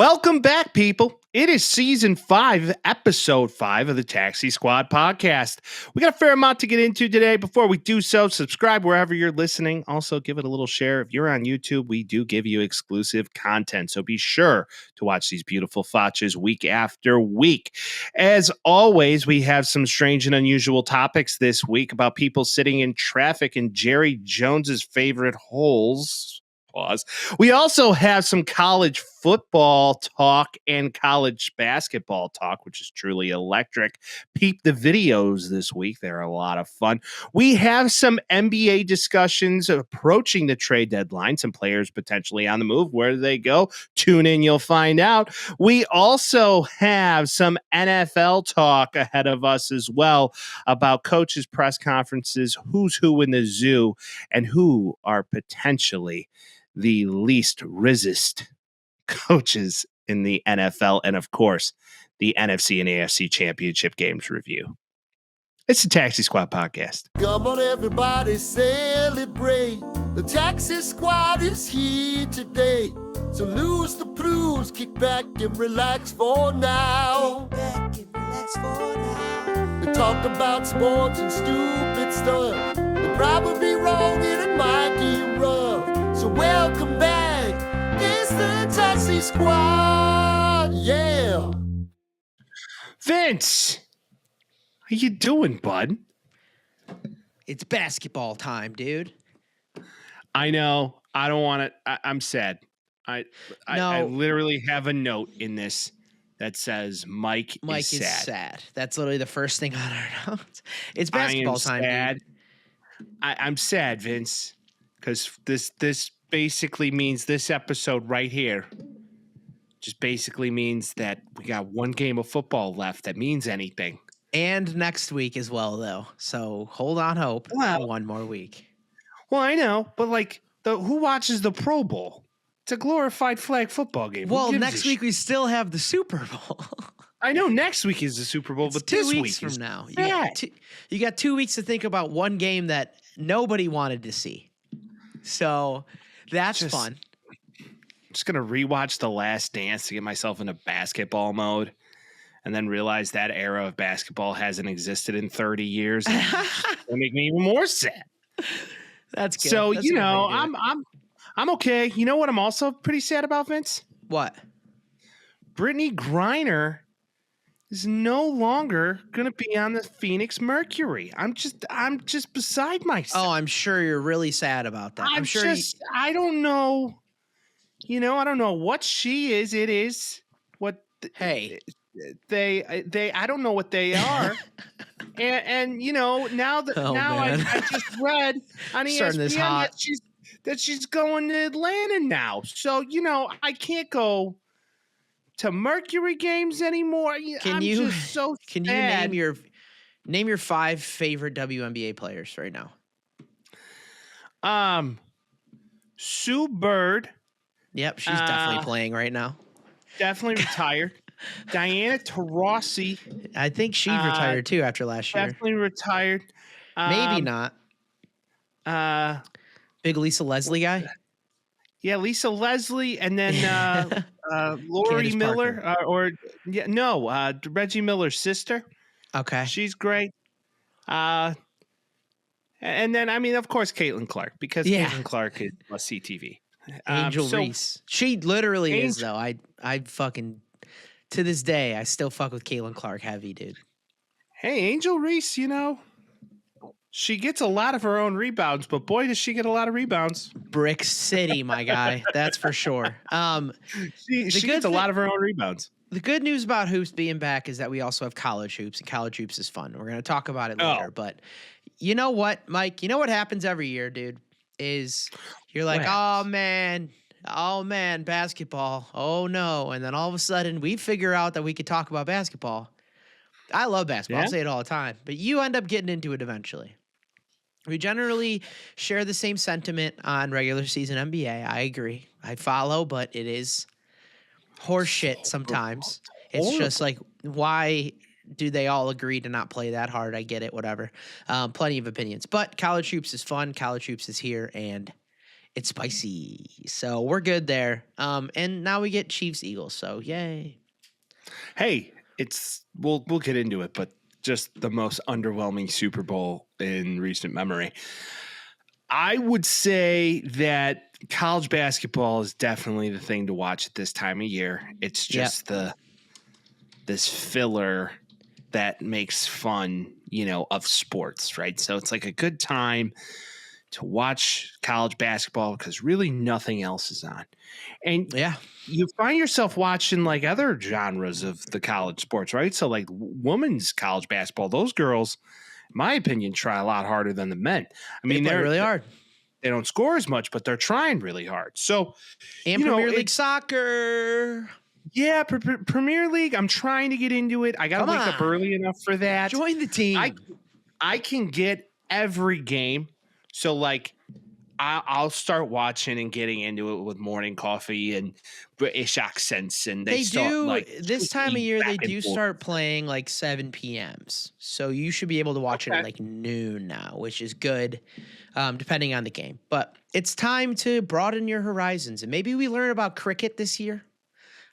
Welcome back, people. It is season 5, episode 5 of the Taxi Squad podcast. We got a fair amount to get into today. Before we do so, subscribe wherever you're listening. Also, give it a little share. If you're on YouTube, we do give you exclusive content. So be sure to watch these beautiful fotches week after week. As always, we have some strange and unusual topics this week about people sitting in traffic in Jerry Jones's favorite holes. Pause. We also have some college football talk and college basketball talk, which is truly electric. Peep the videos this week. They're a lot of fun. We have some NBA discussions approaching the trade deadline, some players potentially on the move. Where do they go? Tune in, you'll find out. We also have some NFL talk ahead of us as well about coaches' press conferences, who's who in the zoo, and who are potentially the least resist coaches in the NFL, and of course, the NFC and AFC championship games review. It's the Taxi Squad podcast. Come on, everybody, celebrate. The Taxi Squad is here today. So lose the blues, kick back and relax for now. They talk about sports and stupid stuff. They're probably wrong and it might get rough. So welcome back, it's the Taxi Squad, yeah. Vince, how you doing, bud? It's basketball time, dude. I know. I don't want to. I'm sad. I literally have a note in this that says Mike is sad. That's literally the first thing on our notes. It's basketball time, sad. dude. I'm sad, Vince. Because this basically means this episode right here just basically means that we got one game of football left that means anything. And next week as well, though. So hold on hope for one more week. Well, I know, but like, who watches the Pro Bowl? It's a glorified flag football game. Well, next week we still have the Super Bowl. I know next week is the Super Bowl, but 2 this weeks week from now. You got 2 weeks to think about one game that nobody wanted to see. So that's fun. I'm just going to rewatch The Last Dance to get myself into basketball mode and then realize that era of basketball hasn't existed in 30 years. And it's going to make me even more sad. That's good. So, that's I'm okay. You know what I'm also pretty sad about, Vince? What? Brittany Griner is no longer going to be on the Phoenix Mercury. I'm just beside myself. Oh, I'm sure you're really sad about that. I'm sure I don't know. I don't know what she is. It is what hey, they I don't know what they are. and now I just read on ESPN that she's going to Atlanta now. So, I can't go to Mercury games anymore. Can you name your 5 favorite WNBA players right now? Sue Bird. Yep, she's definitely playing right now. Definitely retired. Diana Taurasi. I think she retired too after last year. Definitely retired. Maybe not. Big Lisa Leslie guy. Yeah, Lisa Leslie, and then Lori Miller, Reggie Miller's sister. Okay, she's great. And then, of course, Caitlin Clark, because Caitlin Clark is a CTV. Angel Reese. She literally is, though. I fucking, to this day, I still fuck with Caitlin Clark heavy, dude. Hey, Angel Reese, she gets a lot of her own rebounds, but boy, does she get a lot of rebounds. Brick City, my guy. That's for sure. She gets a lot of her own rebounds. The good news about hoops being back is that we also have college hoops, and college hoops is fun. We're going to talk about it later. But you know what, Mike? You know what happens every year, dude? Is you're like, oh, man, basketball. Oh, no. And then all of a sudden, we figure out that we could talk about basketball. I love basketball. I say it all the time. But you end up getting into it eventually. We generally share the same sentiment on regular season NBA. I agree. I follow, but it is horseshit sometimes. It's just like, why do they all agree to not play that hard? I get it, whatever. Plenty of opinions. But college hoops is fun. College hoops is here, and It's spicy. So we're good there. And now we get Chiefs Eagles. So yay. Hey, we'll get into it, but just the most underwhelming Super Bowl in recent memory. I would say that college basketball is definitely the thing to watch at this time of year. It's just this filler that makes fun, of sports, right? So it's like a good time to watch college basketball because really nothing else is on. And you find yourself watching like other genres of the college sports, right? So like women's college basketball, those girls, in my opinion, try a lot harder than the men. I mean, they're really hard. They don't score as much, but they're trying really hard. So, and Premier League soccer. Yeah, Premier League. I'm trying to get into it. I got to wake up early enough for that. Join the team. I can get every game. So like, I'll start watching and getting into it with morning coffee and British accents, and they start, do like this time of year. They do start playing like 7 p.m.s, so you should be able to watch it at like noon now, which is good, depending on the game. But it's time to broaden your horizons, and maybe we learn about cricket this year.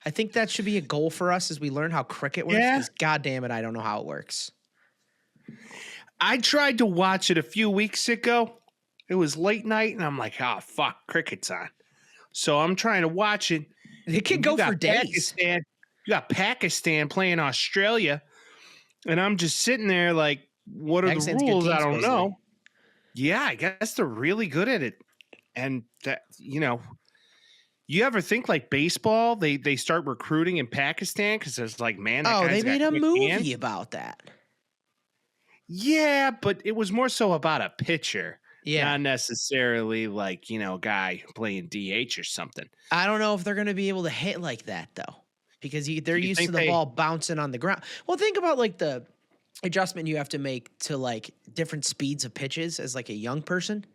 I think that should be a goal for us as we learn how cricket works. Because God damn it, I don't know how it works. I tried to watch it a few weeks ago. It was late night, and I'm like, oh, fuck, cricket's on. So I'm trying to watch it. It could go for days. You got Pakistan playing Australia, and I'm just sitting there like, what are the rules? I don't know. Yeah, I guess they're really good at it. And that, you ever think like baseball, they start recruiting in Pakistan because there's like, man, that guy's they made a quick movie hands. about that. Yeah, but it was more so about a pitcher. Yeah. Not necessarily like, a guy playing DH or something. I don't know if they're going to be able to hit like that, though, because they're used to the ball bouncing on the ground. Well, think about like the adjustment you have to make to like different speeds of pitches as like a young person.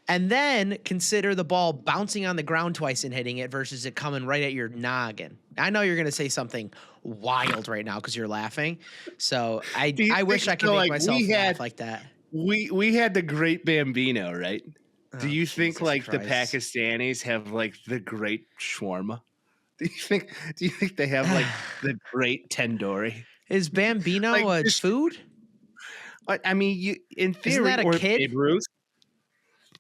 And then consider the ball bouncing on the ground twice and hitting it versus it coming right at your noggin. I know you're going to say something wild right now because you're laughing. So I wish I could make myself laugh like that. We had the great Bambino, right? Do you think Jesus like Christ. the Pakistanis have like the great shawarma? Do you think they have like the great tandoori? Is Bambino Like, a food? I mean, in theory, Isn't that a or kid? Babe Ruth.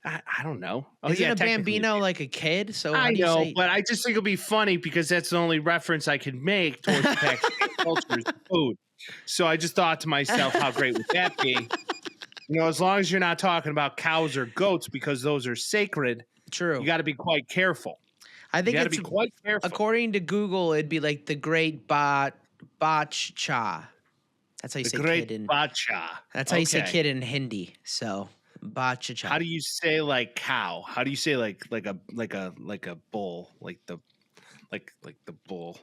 I don't know. Isn't a Bambino like a kid? So I know, but I just think it'll be funny because that's the only reference I can make towards the Pakistani culture is food. So I just thought to myself, how great would that be? As long as you're not talking about cows or goats because those are sacred. True. You got to be quite careful. I think you got to be quite careful. According to Google, it'd be like the great bachcha. That's how you say kid in bachcha. That's how you say kid in Hindi. So bachcha. How do you say like cow? How do you say like a bull? Like the bull.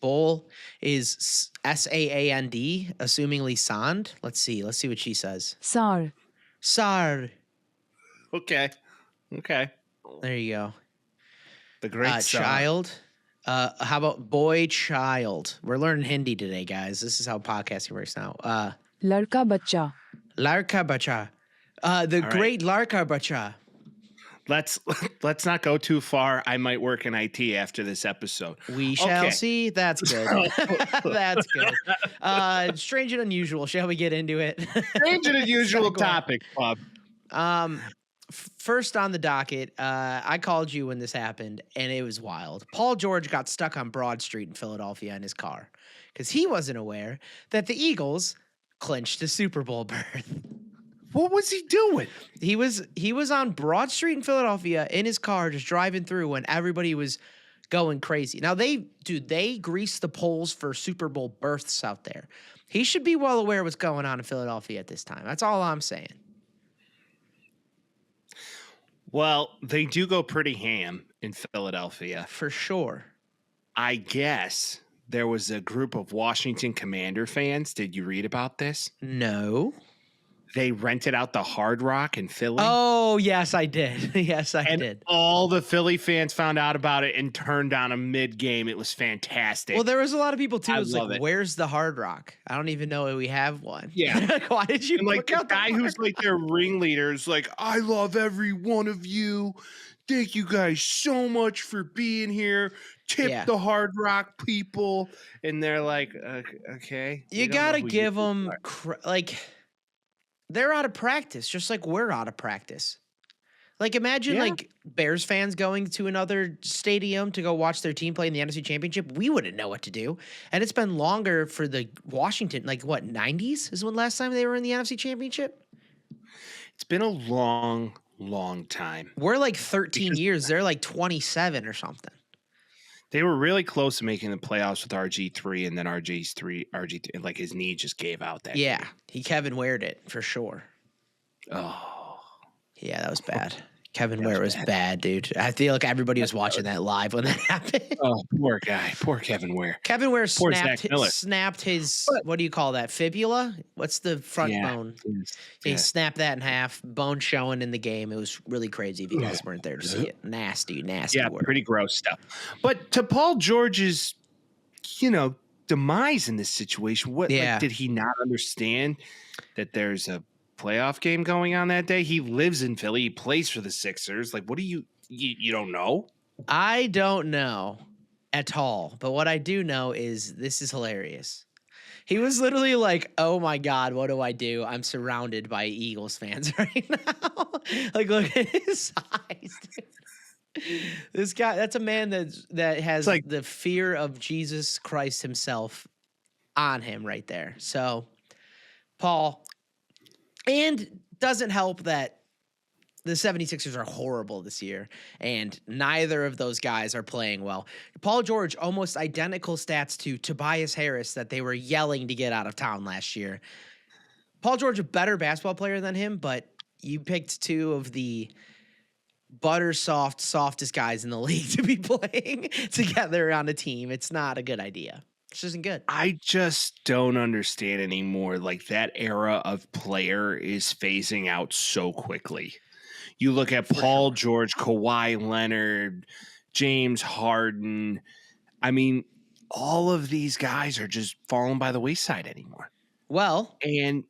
Bull is Sand, assumingly sand. Let's see what she says. Sar. Okay. There you go. The great child. How about boy child? We're learning Hindi today, guys. This is how podcasting works now. Larka bacha. The great Larka bacha. Let's not go too far. I might work in IT after this episode. We shall see. That's good. That's good. Strange and unusual. Shall we get into it? Strange and unusual topic, Bob. First on the docket, I called you when this happened, and it was wild. Paul George got stuck on Broad Street in Philadelphia in his car because he wasn't aware that the Eagles clinched a Super Bowl berth. What was he doing? He was on Broad Street in Philadelphia in his car just driving through when everybody was going crazy. Now they grease the polls for Super Bowl berths out there. He should be well aware what's going on in Philadelphia at this time. That's all I'm saying. Well, they do go pretty ham in Philadelphia. For sure. I guess there was a group of Washington Commander fans. Did you read about this? No. They rented out the Hard Rock in Philly. Oh, yes, I did. Yes, I did. All the Philly fans found out about it and turned on a mid-game. It was fantastic. Well, there was a lot of people, too. It was love like, it. Where's the Hard Rock? I don't even know we have one. Yeah. Why did you and like look the out guy who's like their ringleader is like, I love every one of you. thank you guys so much for being here. Tip the Hard Rock people. And they're like, okay. You got to give them, they're out of practice, just like we're out of practice. Like, imagine, like, Bears fans going to another stadium to go watch their team play in the NFC Championship. We wouldn't know what to do. And it's been longer for the Washington, like, what, 90s is when last time they were in the NFC Championship? It's been a long, long time. We're like 13 years. They're like 27 or something. They were really close to making the playoffs with RG3, and then RG3, like, his knee just gave out that Yeah, game. he Kevin Wared it, for sure. Oh. Yeah, that was bad. Kevin Ware was bad, dude. I feel like everybody was watching that live when that happened. Oh, poor guy. Poor Kevin Ware. Kevin Ware snapped his, what do you call that, fibula? What's the front bone? He snapped that in half, bone showing in the game. It was really crazy if you guys weren't there to see it. Nasty work. Pretty gross stuff. But to Paul George's, demise in this situation, did he not understand that there's a playoff game going on that day? He lives in Philly. He plays for the Sixers. Like, what do you don't know? I don't know at all. But what I do know is this is hilarious. He was literally like, oh my God, what do I do? I'm surrounded by Eagles fans right now. Like, look at his eyes. This guy, that's a man that has like the fear of Jesus Christ himself on him right there. So, Paul, and doesn't help that the 76ers are horrible this year, and neither of those guys are playing well. Paul George, almost identical stats to Tobias Harris that they were yelling to get out of town last year. Paul George, a better basketball player than him, but you picked two of the softest guys in the league to be playing together on a team. It's not a good idea. This isn't good. I just don't understand anymore. Like, that era of player is phasing out so quickly. You look at Paul George, Kawhi Leonard, James Harden. I mean, all of these guys are just falling by the wayside anymore. Well, and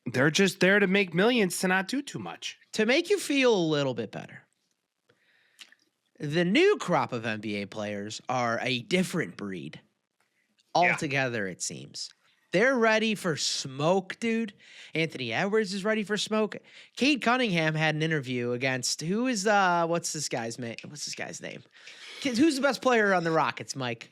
they're just there to make millions, to not do too much. To make you feel a little bit better, the new crop of NBA players are a different breed. Altogether, it seems. They're ready for smoke, dude. Anthony Edwards is ready for smoke. Cade Cunningham had an interview against what's this guy's name? Who's the best player on the Rockets, Mike?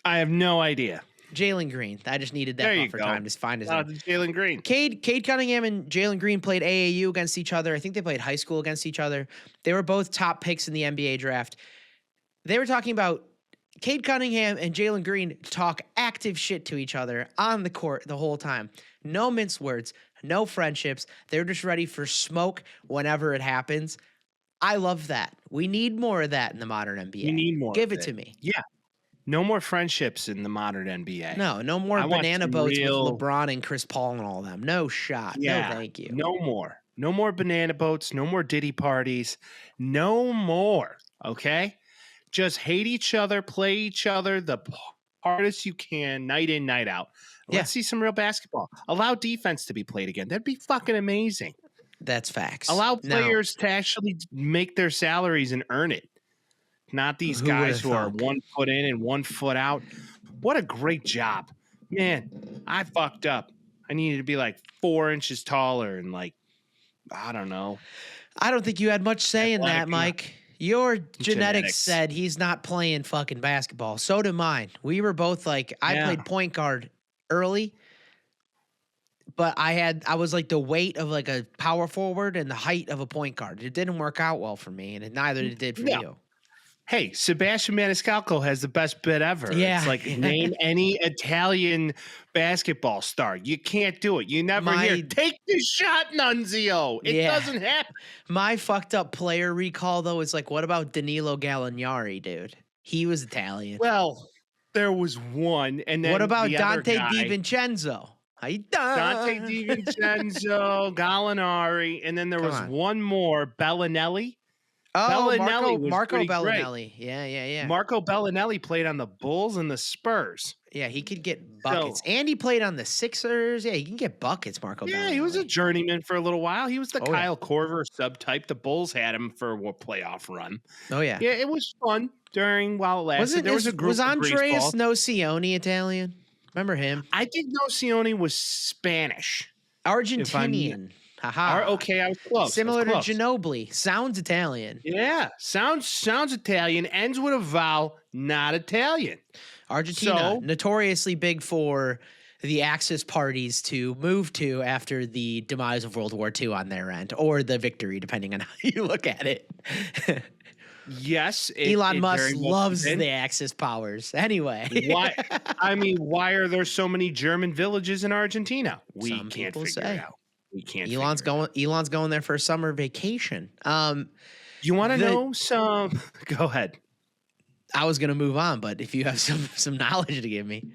I have no idea. Jalen Green. I just needed that buffer time to find his name. Jalen Green. Cade Cunningham and Jalen Green played AAU against each other. I think they played high school against each other. They were both top picks in the NBA draft. They were talking about Cade Cunningham and Jalen Green talk active shit to each other on the court the whole time. No mince words, no friendships. They're just ready for smoke whenever it happens. I love that. We need more of that in the modern NBA. We need more. Give it to me. Yeah. No more friendships in the modern NBA. No more banana boats with LeBron and Chris Paul and all of them. No shot. Yeah, no, thank you. No more. No more banana boats. No more Diddy parties. No more. Okay? Just hate each other, play each other the hardest you can, night in, night out. Let's see some real basketball. Allow defense to be played again. That'd be fucking amazing. That's facts. Allow players to actually make their salaries and earn it. Not these guys who are 1 foot in and 1 foot out. What a great job. Man, I fucked up. I needed to be like 4 inches taller and like, I don't know. I don't think you had much say in that, Mike. Your genetics said he's not playing fucking basketball. So did mine. We were both like, I played point guard early, but I was like the weight of like a power forward and the height of a point guard. It didn't work out well for me, and neither did it for you. Hey, Sebastian Maniscalco has the best bit ever. Yeah. It's like, name any Italian basketball star. You can't do it. You never hear, take the shot, Nunzio. It doesn't happen. My fucked up player recall, though, is like, what about Danilo Gallinari, dude? He was Italian. Well, there was one. And then what about Dante DiVincenzo? Dante DiVincenzo, Gallinari. And then there was one more, Bellinelli. Oh, Bellinelli was Marco pretty great. Bellinelli. Yeah. Marco Bellinelli played on the Bulls and the Spurs. Yeah, he could get buckets. And he played on the Sixers. Yeah, he can get buckets, Marco Yeah, Bellinelli. he was a journeyman for a little while. He was the Oh, yeah. Kyle Korver subtype. The Bulls had him for a playoff run. Oh, yeah. Yeah, it was fun while it lasted. Was Andreas Nocioni Italian? Remember him? I think Nocioni was Spanish. Argentinian. Haha. Okay, I was close. Similar to Ginobili. Sounds Italian. Yeah, sounds Italian. Ends with a vowel, not Italian. Argentina, notoriously big for the Axis parties to move to after the demise of World War II on their end, or the victory, depending on how you look at it. Yes. Elon Musk loves the Axis powers. Anyway. Why? I mean, why are there so many German villages in Argentina? We can't figure it out. We can't. Elon's going there for a summer vacation. You want to know some? Go ahead. I was going to move on, but if you have some knowledge to give me.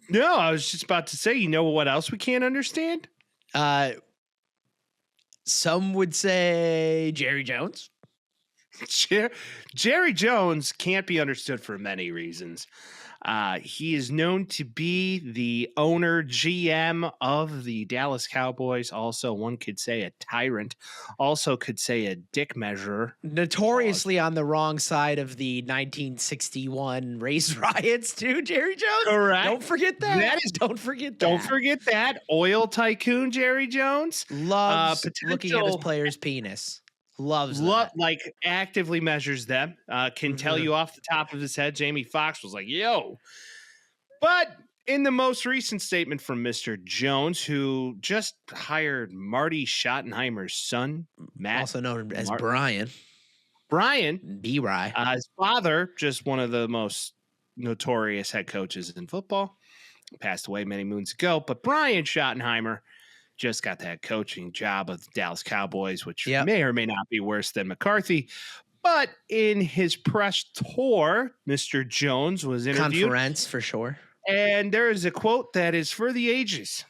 No, I was just about to say, you know what else we can't understand? Some would say Jerry Jones. Jerry Jones can't be understood for many reasons. He is known to be the owner, GM of the Dallas Cowboys. Also, one could say a tyrant. Also could say a dick measurer. Notoriously on the wrong side of the 1961 race riots, too, Jerry Jones. Correct. Don't forget that. Don't forget that. Oil tycoon Jerry Jones. Loves looking at his player's penis. Like actively measures them. Can tell you off the top of his head. Jamie Foxx was like, yo. But in the most recent statement from Mr. Jones, who just hired Marty Schottenheimer's son, Matt, also known as Brian B-Rye, his father, just one of the most notorious head coaches in football, passed away many moons ago. But Brian Schottenheimer just got that coaching job of the Dallas Cowboys, which may or may not be worse than McCarthy. But in his press tour, Mr. Jones was interviewed. Conference, for sure. And there is a quote that is for the ages.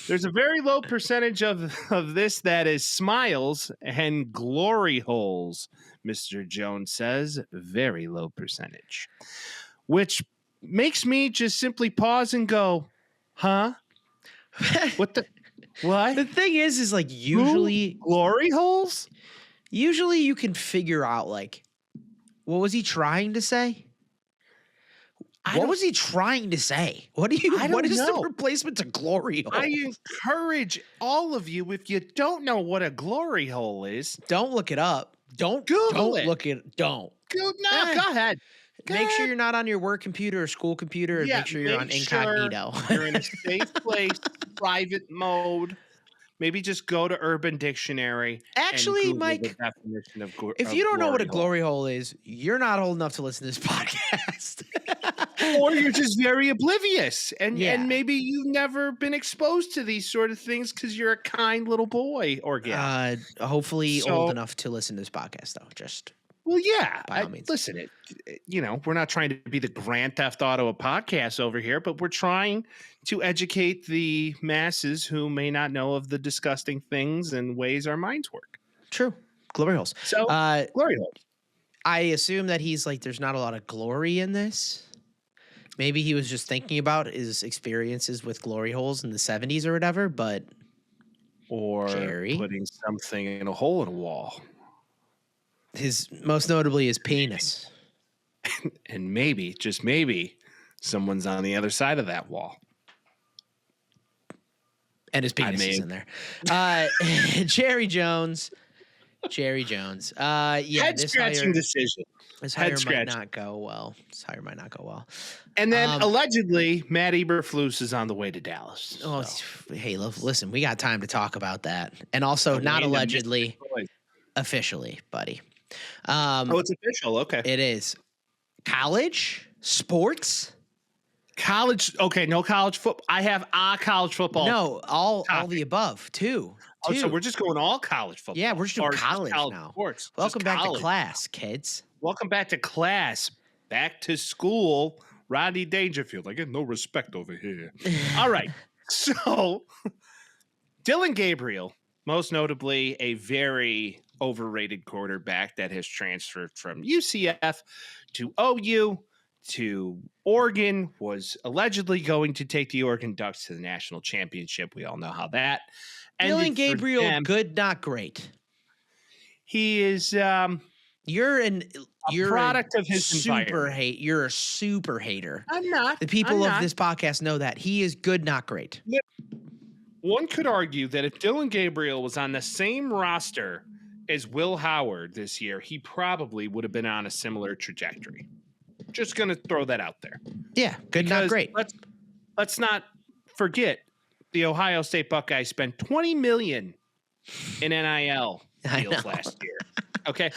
There's a very low percentage of this that is smiles and glory holes, Mr. Jones says. Very low percentage. Which makes me just simply pause and go, huh? What the... What? The thing is like usually glory holes? Usually you can figure out like, what was he trying to say? What was he trying to say? What is the replacement to glory hole? I encourage all of you, if you don't know what a glory hole is, don't look it up. Don't Google it. Go ahead. Make sure you're not on your work computer or school computer, and make sure you're on incognito. You're in a safe place, private mode. Maybe just go to Urban Dictionary. Actually, Mike, if you don't know what a glory hole is, you're not old enough to listen to this podcast. Or you're just very oblivious, and maybe you've never been exposed to these sort of things because you're a kind little boy or gal. Hopefully old enough to listen to this podcast, though. Just. Well, yeah. By all means. Listen, we're not trying to be the Grand Theft Auto podcast over here, but we're trying to educate the masses who may not know of the disgusting things and ways our minds work. True. Glory holes. So, glory holes. I assume that he's like, there's not a lot of glory in this. Maybe he was just thinking about his experiences with glory holes in the 70s or whatever, but. Or Jerry. Putting something in a hole in a wall. Most notably his penis. And maybe, just maybe, someone's on the other side of that wall. And his penis is in there. Jerry Jones. Head scratching decision. This hire might not go well. And then allegedly, Matt Eberflus is on the way to Dallas. Oh, hey, listen, we got time to talk about that. And also, not allegedly, officially, buddy. It's official. Okay. It is. College sports. College. Okay. No college football. I have college football. No, all the above too. Oh, so we're just going all college football. Yeah, we're just doing college now. Sports. Welcome back to class, kids. Welcome back to class. Back to school. Rodney Dangerfield. I get no respect over here. All right. So, Dylan Gabriel most notably a very overrated quarterback that has transferred from UCF to OU to Oregon, was allegedly going to take the Oregon Ducks to the national championship. We all know how that Dylan ended. Gabriel, good, not great. He is You're a product of his environment. You're a super hater. I'm not. The people of this podcast know that. He is good, not great. One could argue that if Dylan Gabriel was on the same roster as Will Howard this year, he probably would have been on a similar trajectory. Just going to throw that out there. Yeah, good, not great. Let's not forget the Ohio State Buckeyes spent $20 million in NIL deals last year. Okay,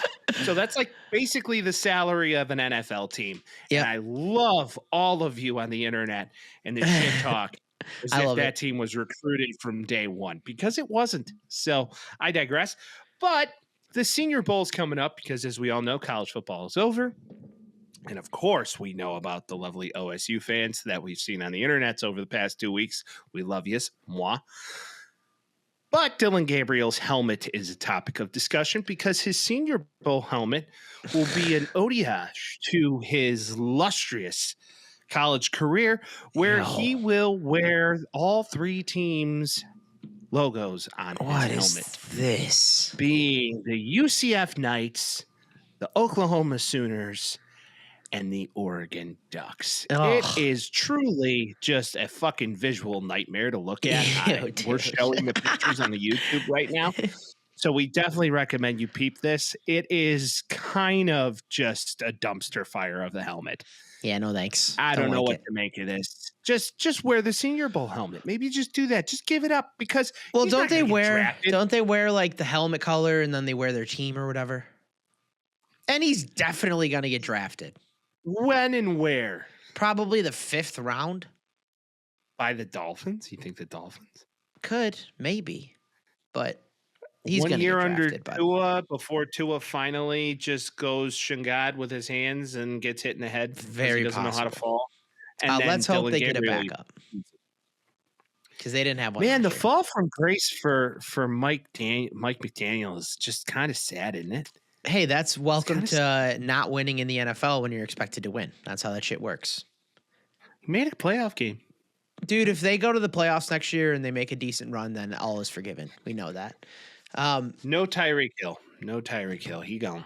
so that's like basically the salary of an NFL team. Yep. And I love all of you on the internet and the shit talk as if that team was recruited from day one, because it wasn't. So I digress. But the Senior Bowl's coming up because, as we all know, college football is over. And of course, we know about the lovely OSU fans that we've seen on the internets over the past 2 weeks. We love yous, moi. But Dylan Gabriel's helmet is a topic of discussion because his Senior Bowl helmet will be an homage to his illustrious college career, where he will wear all three teams' logos on his helmet. What is this? Being the UCF Knights, the Oklahoma Sooners, and the Oregon Ducks. Ugh. It is truly just a fucking visual nightmare to look at. We're showing the pictures on the YouTube right now. So we definitely recommend you peep this. It is kind of just a dumpster fire of the helmet. Yeah, no thanks. I don't know what to make of this. Just wear the Senior Bowl helmet. Maybe just do that. Just give it up, because don't they wear like the helmet color and then they wear their team or whatever? And he's definitely going to get drafted. When and where? Probably the 5th round. By the Dolphins? You think the Dolphins? Could, maybe. But he's going to 1 year get under drafted, Tua before Tua finally just goes shingad with his hands and gets hit in the head. Very he doesn't know how to fall. And let's hope they get a Gabriel, backup. Because they didn't have one. Man, the fall from grace for Mike McDaniel is just kind of sad, isn't it? Hey, that's welcome to not winning in the NFL when you're expected to win. That's how that shit works. He made a playoff game. Dude, if they go to the playoffs next year and they make a decent run, then all is forgiven. We know that. No Tyreek Hill. No Tyreek Hill. He gone.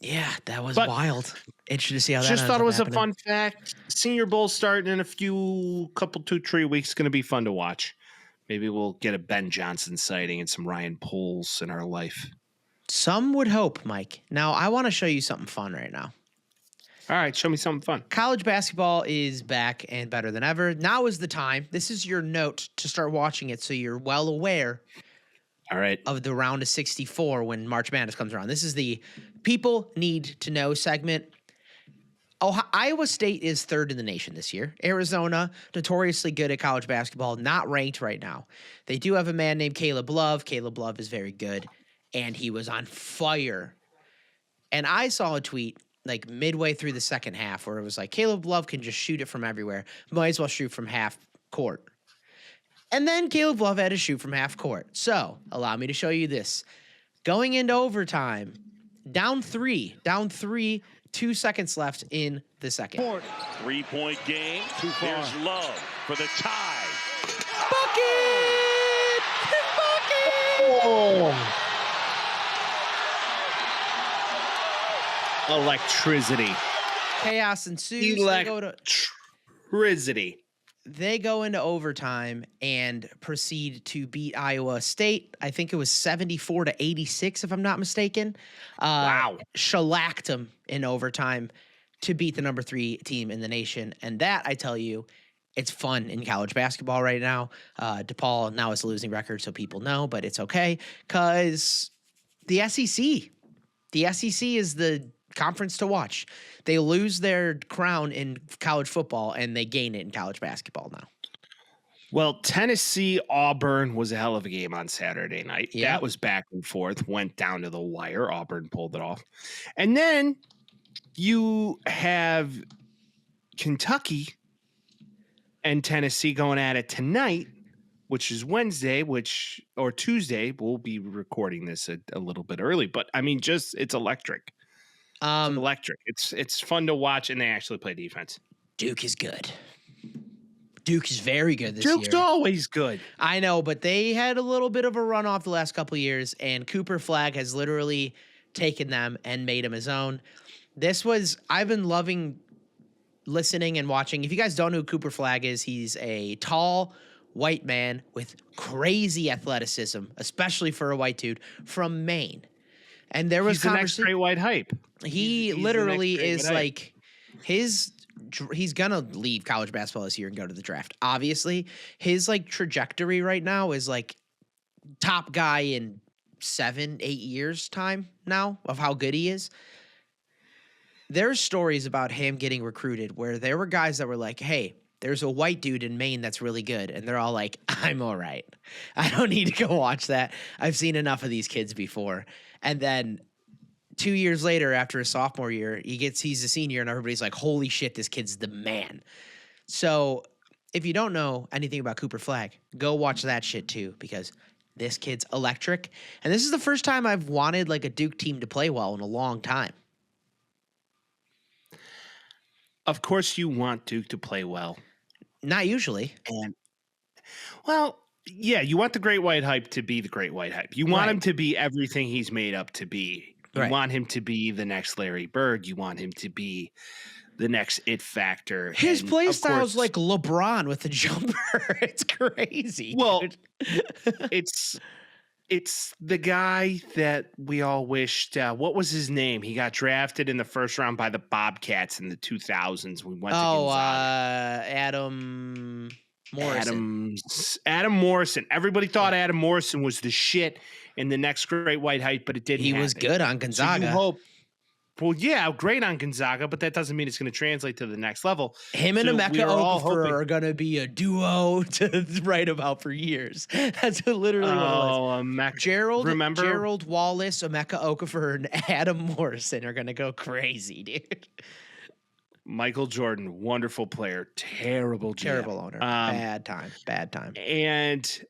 Yeah, that was wild. Interesting to see how that just thought it was happening. a fun fact. Senior Bowl starting in a 2-3 weeks. Going to be fun to watch. Maybe we'll get a Ben Johnson sighting and some Ryan Poles in our life. Some would hope, Mike. Now, I want to show you something fun right now. All right, show me something fun. College basketball is back and better than ever. Now is the time. This is your note to start watching it so you're well aware of the round of 64 when March Madness comes around. This is the People Need to Know segment. Iowa State is 3rd in the nation this year. Arizona, notoriously good at college basketball, not ranked right now. They do have a man named Caleb Love. Caleb Love is very good. And he was on fire. And I saw a tweet like midway through the second half where it was like, Caleb Love can just shoot it from everywhere. Might as well shoot from half court. And then Caleb Love had to shoot from half court. So allow me to show you this. Going into overtime, down three, 2 seconds left in the second. 3-point game. Here's Love for the tie. Bucket! Bucket! Oh. Electricity. Chaos ensues. Electricity. They go into overtime and proceed to beat Iowa State. I think it was 74-86, if I'm not mistaken. Wow. Shellacked them in overtime to beat the number 3 team in the nation. And that, I tell you, it's fun in college basketball right now. DePaul now has a losing record, so people know, but it's okay because the SEC is the conference to watch. They lose their crown in college football and they gain it in college basketball now. Well, Tennessee-Auburn was a hell of a game on Saturday night. Yep. That was back and forth, went down to the wire. Auburn pulled it off. And then you have Kentucky and Tennessee going at it tonight, which is Wednesday, or Tuesday. We'll be recording this a little bit early, but I mean, it's electric. It's electric. It's fun to watch, and they actually play defense. Duke is good. Duke is very good this year. Duke's always good. I know, but they had a little bit of a run off the last couple of years, and Cooper Flagg has literally taken them and made them his own. I've been loving listening and watching. If you guys don't know who Cooper Flagg is, he's a tall white man with crazy athleticism, especially for a white dude from Maine. And there was he's the next great white hype. He literally is like he's gonna leave college basketball this year and go to the draft. Obviously, his like trajectory right now is like top guy in 7-8 years time now of how good he is. There's stories about him getting recruited where there were guys that were like, hey, there's a white dude in Maine that's really good. And they're all like, I'm all right. I don't need to go watch that. I've seen enough of these kids before. And then 2 years later, after his sophomore year, he's a senior and everybody's like, holy shit, this kid's the man. So if you don't know anything about Cooper Flagg, go watch that shit too, because this kid's electric. And this is the first time I've wanted like a Duke team to play well in a long time. Of course you want Duke to play well. Not usually. And well, yeah, you want the great white hype to be the great white hype. You want him to be everything he's made up to be. You want him to be the next Larry Bird. You want him to be the next it factor. His play style is like LeBron with the jumper. It's crazy. Well, dude. it's the guy that we all wished. What was his name? He got drafted in the first round by the Bobcats in the 2000s. We went to Gonzaga. Adam Morrison. Adam Morrison. Everybody thought Adam Morrison was the shit in the next great white hype, but it didn't. He was good on Gonzaga. So you hope. Well, yeah, great on Gonzaga, but that doesn't mean it's going to translate to the next level. Him and Emeka Okafor are going to be a duo to write about for years. That's literally what it was. Gerald Wallace, Emeka Okafor, and Adam Morrison are going to go crazy, dude. Michael Jordan, wonderful player, terrible owner, bad time. And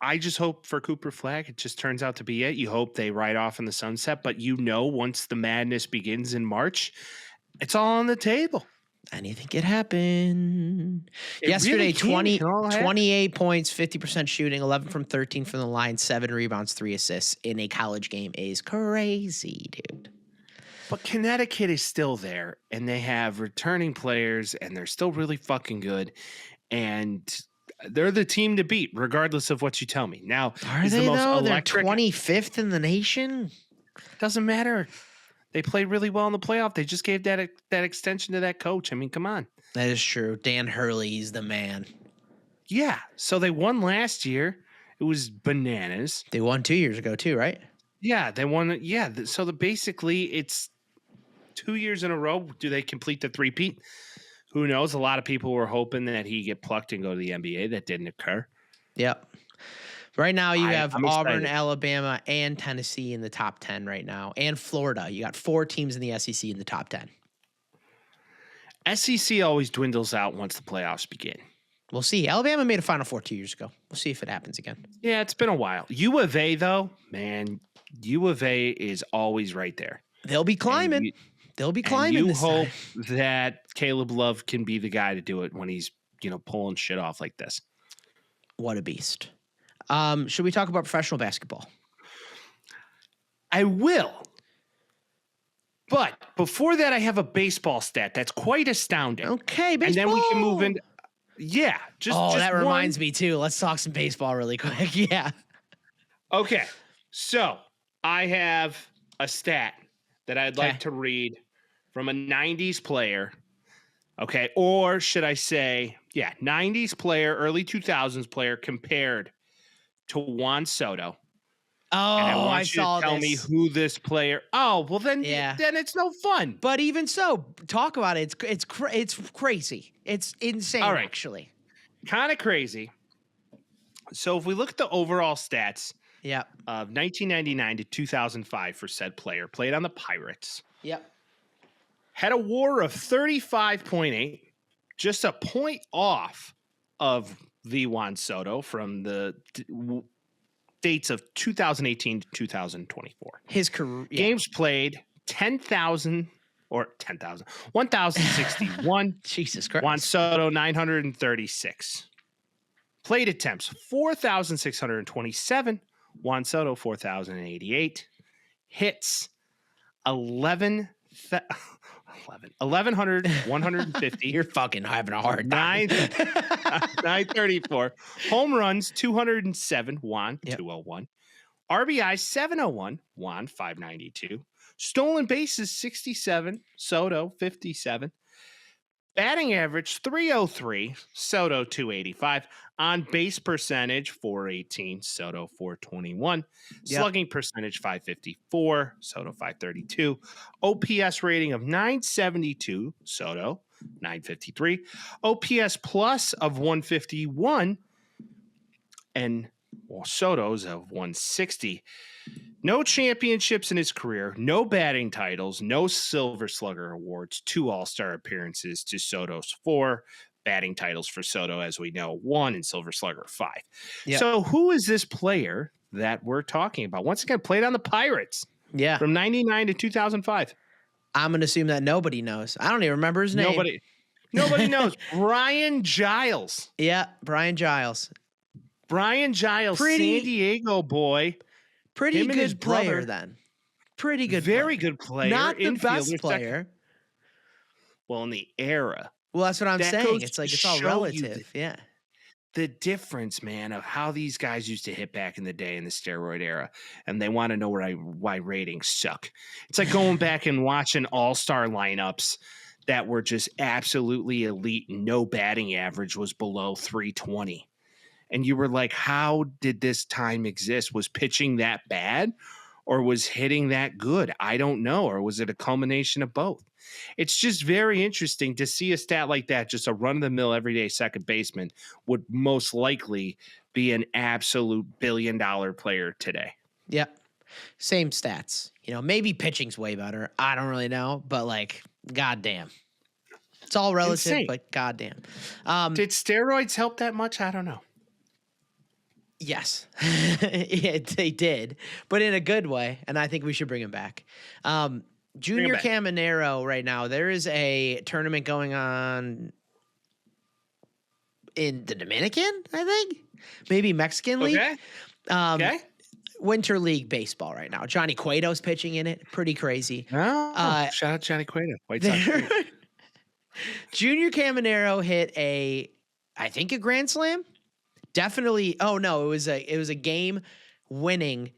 I just hope for Cooper Flagg, it just turns out to be it. You hope they ride off in the sunset, but once the madness begins in March, it's all on the table. Anything could happen. Yesterday, 28 points, 50% shooting, 11 from 13 from the line, 7 rebounds, 3 assists in a college game is crazy, dude. But Connecticut is still there, and they have returning players, and they're still really fucking good. And they're the team to beat, regardless of what you tell me. Now, are they though? They're 25th in the nation. Doesn't matter. They played really well in the playoff. They just gave that extension to that coach. I mean, come on. That is true. Dan Hurley's the man. Yeah. So they won last year. It was bananas. They won 2 years ago too, right? Yeah, they won. Yeah. So basically, it's 2 years in a row. Do they complete the three-peat? Who knows? A lot of people were hoping that he get plucked and go to the NBA. That didn't occur. Yep. Right now you have Auburn, Alabama, and Tennessee in the top 10 right now, and Florida. You got 4 teams in the SEC in the top 10. SEC always dwindles out once the playoffs begin. We'll see. Alabama made a Final Four 2 years ago. We'll see if it happens again. Yeah, it's been a while. U of A, though, man, U of A is always right there. They'll be climbing. They'll be climbing. You hope that Caleb Love can be the guy to do it when he's, pulling shit off like this. What a beast. Should we talk about professional basketball? I will. But before that, I have a baseball stat that's quite astounding. Okay, baseball. And then we can move into. Yeah. That reminds me, too. Let's talk some baseball really quick. Yeah. Okay. So I have a stat that I'd like to read from a 90s player. Okay. Or should I say, 90s player, early 2000s player compared to Juan Soto. Oh, and I want you saw to tell me who this player. Oh, well then it's no fun. But even so, talk about it. It's crazy. It's insane. All right. Actually. Kind of crazy. So if we look at the overall stats, Yep. Of 1999 to 2005 for said player, played on the Pirates. Yep. Had a WAR of 35.8, just a point off of the Juan Soto from the dates of 2018 to 2024. His career Games played 1,061. Jesus Christ. Juan Soto 936. Plate attempts 4,627. Juan Soto 4,088. Hits 1,150. You're fucking having a hard time. 934. Home runs 207. Juan 201. RBI 701. Juan 592. Stolen bases 67. Soto 57. Batting average 303. Soto 285. On base percentage 418. Soto 421. Slugging percentage 554. Soto 532. OPS rating of 972. Soto 953. OPS plus of 151. And Soto's of 160. No championships in his career, no batting titles, no Silver Slugger awards, 2 All-Star appearances to Soto's 4. Batting titles for Soto, as we know, 1 and Silver Slugger 5. Yep. So who is this player that we're talking about? Once again, played on the Pirates. Yeah. From 99 to 2005. I'm going to assume that nobody knows. I don't even remember his name. Nobody knows. Brian Giles. Yeah, Brian Giles. San Diego boy. Pretty good player then. Pretty good Very good player. Not the best player. Well, in the era. Well, that's what I'm saying. It's like it's all relative. Yeah. The difference, man, of how these guys used to hit back in the day in the steroid era, and they want to know why ratings suck. It's like going back and watching all-star lineups that were just absolutely elite and no batting average was below 320. And you were like, how did this time exist? Was pitching that bad or was hitting that good? I don't know. Or was it a culmination of both? It's just very interesting to see a stat like that. Just a run-of-the-mill everyday second baseman would most likely be an absolute billion-dollar player today. Yeah. Same stats. Maybe pitching's way better. I don't really know. But, goddamn. It's all relative, insane. But goddamn. Did steroids help that much? I don't know. Yes, yeah, they did, but in a good way, and I think we should bring him back. Junior Caminero right now, there is a tournament going on in the Dominican, I think. Maybe Mexican League. Okay. Winter League baseball right now. Johnny Cueto's pitching in it. Pretty crazy. Oh, shout out Johnny Cueto. White Sox. Junior Caminero hit a grand slam. Definitely. Oh no, it was a game-winning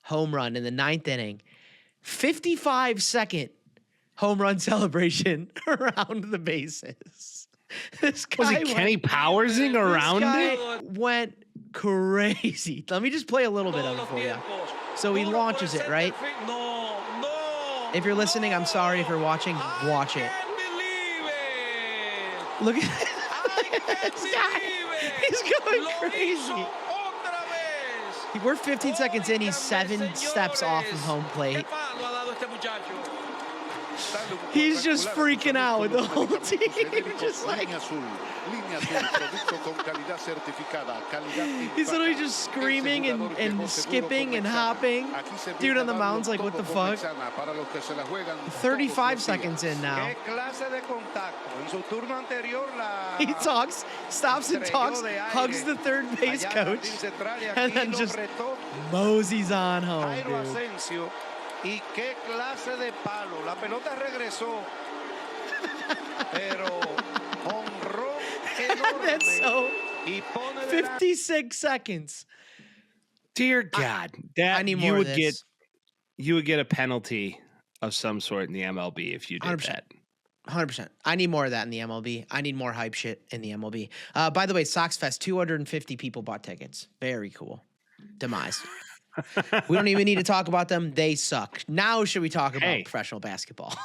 home run in the 9th inning. 55-second home run celebration around the bases. This guy was it Kenny Powersing around it? Went crazy. Let me just play a little bit of it for you. So he launches it, right? If you're listening, I'm sorry. If you're watching, watch it. Look at this guy. He's going crazy. We're 15 seconds in. He's 7 steps off of home plate. He's just freaking out with the whole team. Just like he's literally just screaming and skipping and hopping. Dude on the mound's like, what the fuck? 35 seconds in now. He talks, stops and talks, hugs the third base coach, and then just moseys on home, dude. Y qué clase de palo. La pelota regresó. Pero honrón enorme. That's so 56 seconds. Dear God, I need more you would get a penalty of some sort in the MLB if you did 100%. that. 100%. I need more of that in the MLB. I need more hype shit in the MLB. By the way, Sox Fest, 250 people bought tickets. Very cool. Demise. We don't even need to talk about them. They suck. Now should we talk about professional basketball?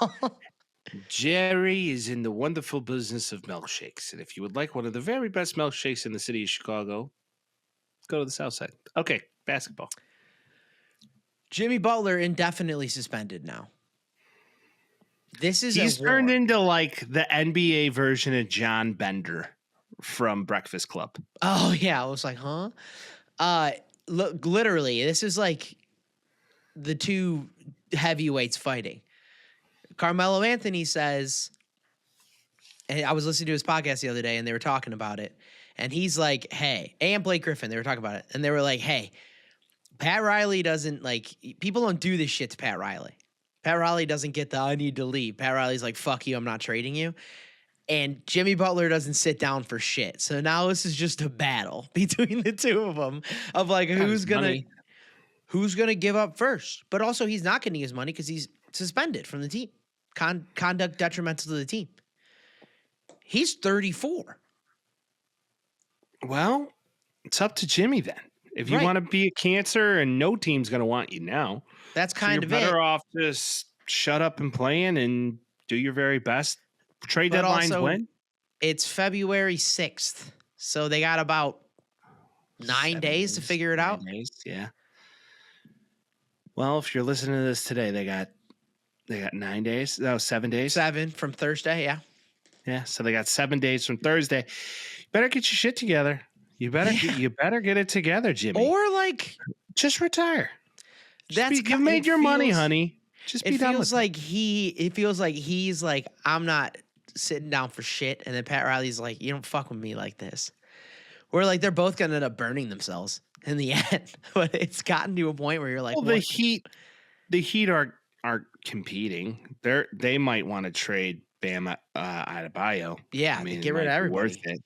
Jerry is in the wonderful business of milkshakes. And if you would like one of the very best milkshakes in the city of Chicago, go to the South Side. Okay, basketball. Jimmy Butler indefinitely suspended now. He's turned into like the NBA version of John Bender from Breakfast Club. Oh yeah, I was like, huh? Look, literally, this is like the two heavyweights fighting. Carmelo Anthony says, and I was listening to his podcast the other day, and they were talking about it, and he's like, "Hey," and Blake Griffin, they were talking about it, and they were like, "Hey, Pat Riley doesn't like people don't do this shit to Pat Riley. Pat Riley doesn't get the I need to leave. Pat Riley's like, fuck you, I'm not trading you." And Jimmy Butler doesn't sit down for shit. So now this is just a battle between the two of them of like who's gonna give up first. But also he's not getting his money because he's suspended from the team. Conduct detrimental to the team. He's 34. Well, it's up to Jimmy then. If you want to be a cancer and no team's going to want you now, that's kind of you're better off just shut up and playing and do your very best. Trade but deadlines also, when? It's February 6th. So they got about 9 days to figure it out. 9 days, yeah. Well, if you're listening to this today, they got 9 days. No, 7 days. 7 from Thursday, yeah. Yeah, so they got 7 days from Thursday. You better get your shit together. You better get it together, Jimmy. Or like just retire. You made your money, honey. Just be done with it. It feels like he's like, I'm not sitting down for shit. And then Pat Riley's like, you don't fuck with me like this. We're like, they're both going to end up burning themselves in the end. But it's gotten to a point where you're like, well, the Heat are competing. They might want to trade Bam Adebayo. Yeah, get rid of everybody. Worth it.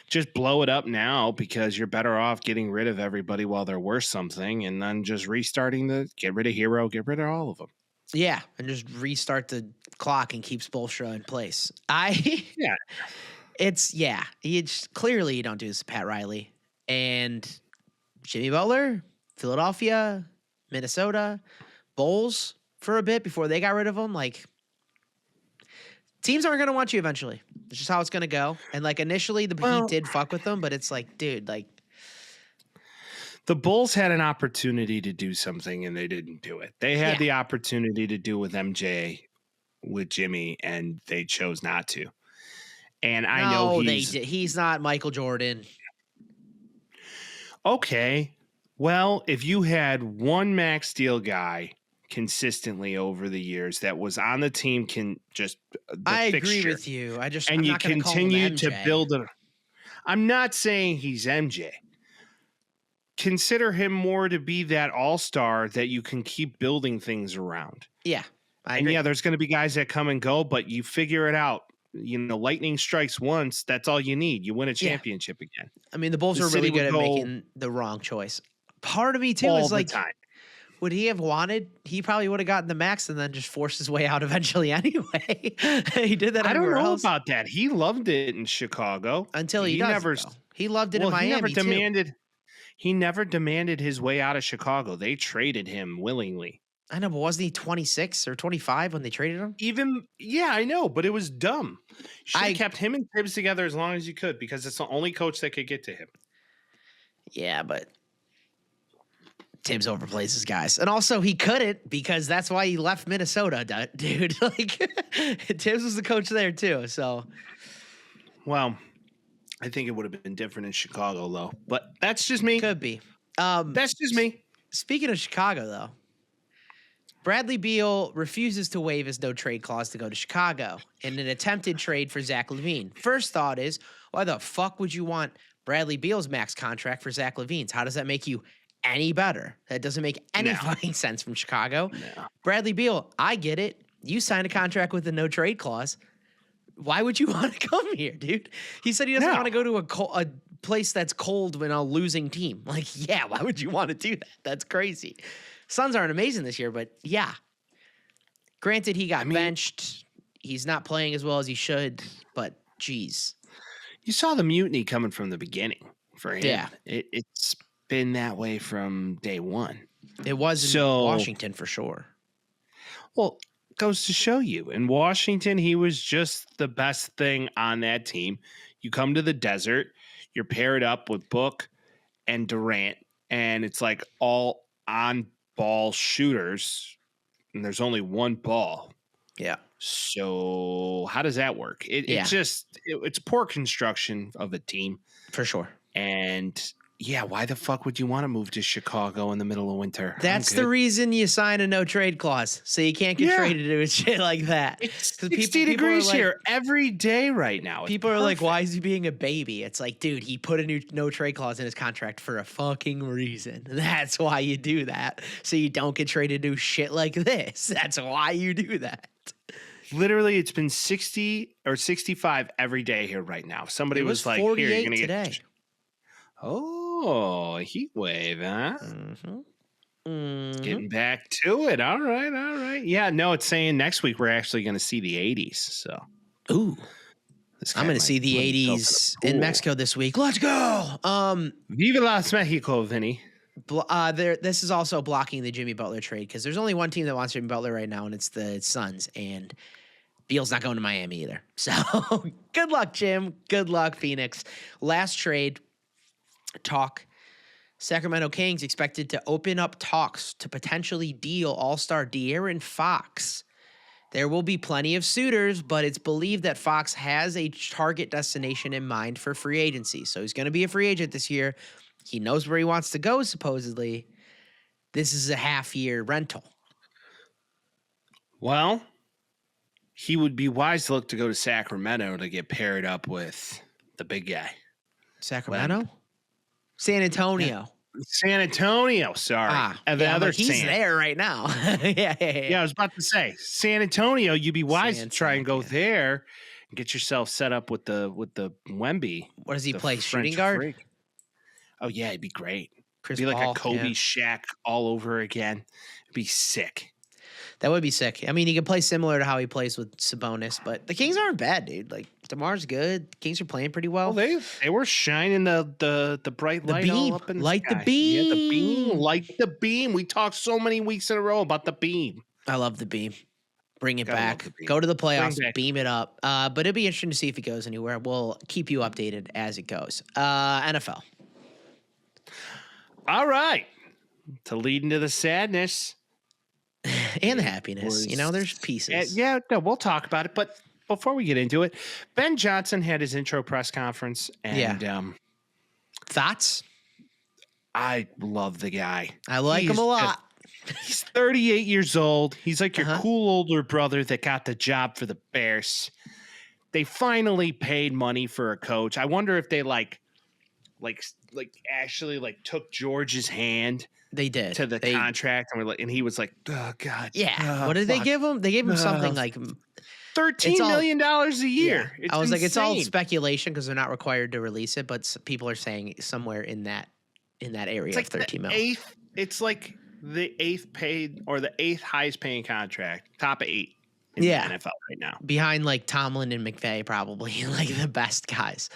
Just blow it up now because you're better off getting rid of everybody while they're worth something and then just restarting get rid of Hero, get rid of all of them. Yeah, and just restart the clock and keep Spoelstra in place. Clearly you don't do this to Pat Riley. And Jimmy Butler, Philadelphia, Minnesota, Bulls for a bit before they got rid of him. Like, teams aren't going to want you eventually. It's just how it's going to go. And like initially the Heat did fuck with them, but it's like, dude, like the Bulls had an opportunity to do something and they didn't do it. They had the opportunity to do with MJ, with Jimmy, and they chose not to. And I know he's not Michael Jordan. Okay. Well, if you had one max deal guy consistently over the years that was on the team, I agree with you. You continue to build it. I'm not saying he's MJ. Consider him more to be that all-star that you can keep building things around. Yeah. I agree. There's going to be guys that come and go, but you figure it out. Lightning strikes once. That's all you need. You win a championship again. I mean, the Bulls are really good at making the wrong choice. Part of me too is like, would he have wanted? He probably would have gotten the max and then just forced his way out eventually anyway. He did that. I don't know about that. He loved it in Chicago until he loved it in Miami too. He never demanded his way out of Chicago. They traded him willingly. I know, but wasn't he 26 or 25 when they traded him? I know, but it was dumb. You should have kept him and Tibbs together as long as you could because it's the only coach that could get to him. Yeah, but Tibbs overplays his guys. And also he couldn't because that's why he left Minnesota, dude. Like Tibbs was the coach there too. So, well, I think it would have been different in Chicago though, but that's just me. Could be. That's just me. Speaking of Chicago though, Bradley Beal refuses to waive his no trade clause to go to Chicago in an attempted trade for Zach LaVine. First thought is, why the fuck would you want Bradley Beal's max contract for Zach LaVine's? How does that make you any better? That doesn't make any fucking sense from Chicago. No. Bradley Beal, I get it. You signed a contract with a no trade clause. Why would you want to come here, dude? He said he doesn't want to go to a place that's cold when a losing team. Like, yeah, why would you want to do that? That's crazy. Suns aren't amazing this year, but yeah. Granted, he got benched. He's not playing as well as he should, but geez. You saw the mutiny coming from the beginning for him. Yeah. It's been that way from day one. It was in Washington for sure. Well, goes to show you. In Washington, he was just the best thing on that team. You come to the desert, you're paired up with Book and Durant, and it's like all on ball shooters, and there's only one ball. Yeah. So how does that work? It's poor construction of a team. For sure. And yeah, why the fuck would you want to move to Chicago in the middle of winter? That's the reason you sign a no trade clause, so you can't get traded to shit like that. It's 60 degrees here every day right now. People are like, why is he being a baby? It's like, dude, he put a new no trade clause in his contract for a fucking reason. That's why you do that, so you don't get traded to shit like this. That's why you do that. Literally, it's been 60 or 65 every day here right now. Somebody was like, 48 here, you're gonna today. get. Oh, heat wave, huh? Getting back to it. All right. Yeah, no, it's saying next week we're actually going to see the 80s. So, ooh, I'm going to see the 80s in Mexico this week. Let's go. Viva Las Mexico, Vinny. This is also blocking the Jimmy Butler trade because there's only one team that wants Jimmy Butler right now, and it's the Suns. And Beal's not going to Miami either. So, good luck, Jim. Good luck, Phoenix. Last trade. Talk. Sacramento Kings expected to open up talks to potentially deal all-star De'Aaron Fox. There will be plenty of suitors, but it's believed that Fox has a target destination in mind for free agency. So he's going to be a free agent this year. He knows where he wants to go, supposedly. This is a half-year rental. Well, he would be wise to look to go to Sacramento to get paired up with the big guy. Sacramento? San Antonio. San Antonio, sorry. And the other he's there right now. Yeah, I was about to say San Antonio. You'd be wise to try and go there and get yourself set up with the Wemby. What does he play? Shooting guard? Freak. Oh yeah, it'd be great. Chris It'd be Paul, like a Kobe Shaq all over again. It'd be sick. That would be sick. I mean, he could play similar to how he plays with Sabonis, but the Kings aren't bad, dude. Like DeMar's good. The Kings are playing pretty well. Well, they were shining the bright light beam. all up in the light sky. the beam. Yeah, the beam. Light the beam. We talked so many weeks in a row about the beam. I love the beam. Bring it back. Beam. Go to the playoffs. Beam it up. But it'll be interesting to see if it goes anywhere. We'll keep you updated as it goes. NFL. All right. To lead into the sadness. And the happiness. There's pieces. We'll talk about it. But before we get into it, Ben Johnson had his intro press conference. And thoughts? I love the guy. I like him a lot. He's 38 years old. He's like your cool older brother that got the job for the Bears. They finally paid money for a coach. I wonder if they actually took George's hand. They did to the contract, and he was like, "Oh God, yeah." What did they give him? They gave him something like $13 million a year. Yeah. I was like, it's all speculation because they're not required to release it, but people are saying somewhere in that area of 13 million. It's like the eighth paid or the eighth highest paying contract, top 8 in the NFL right now, behind like Tomlin and McVay, probably like the best guys.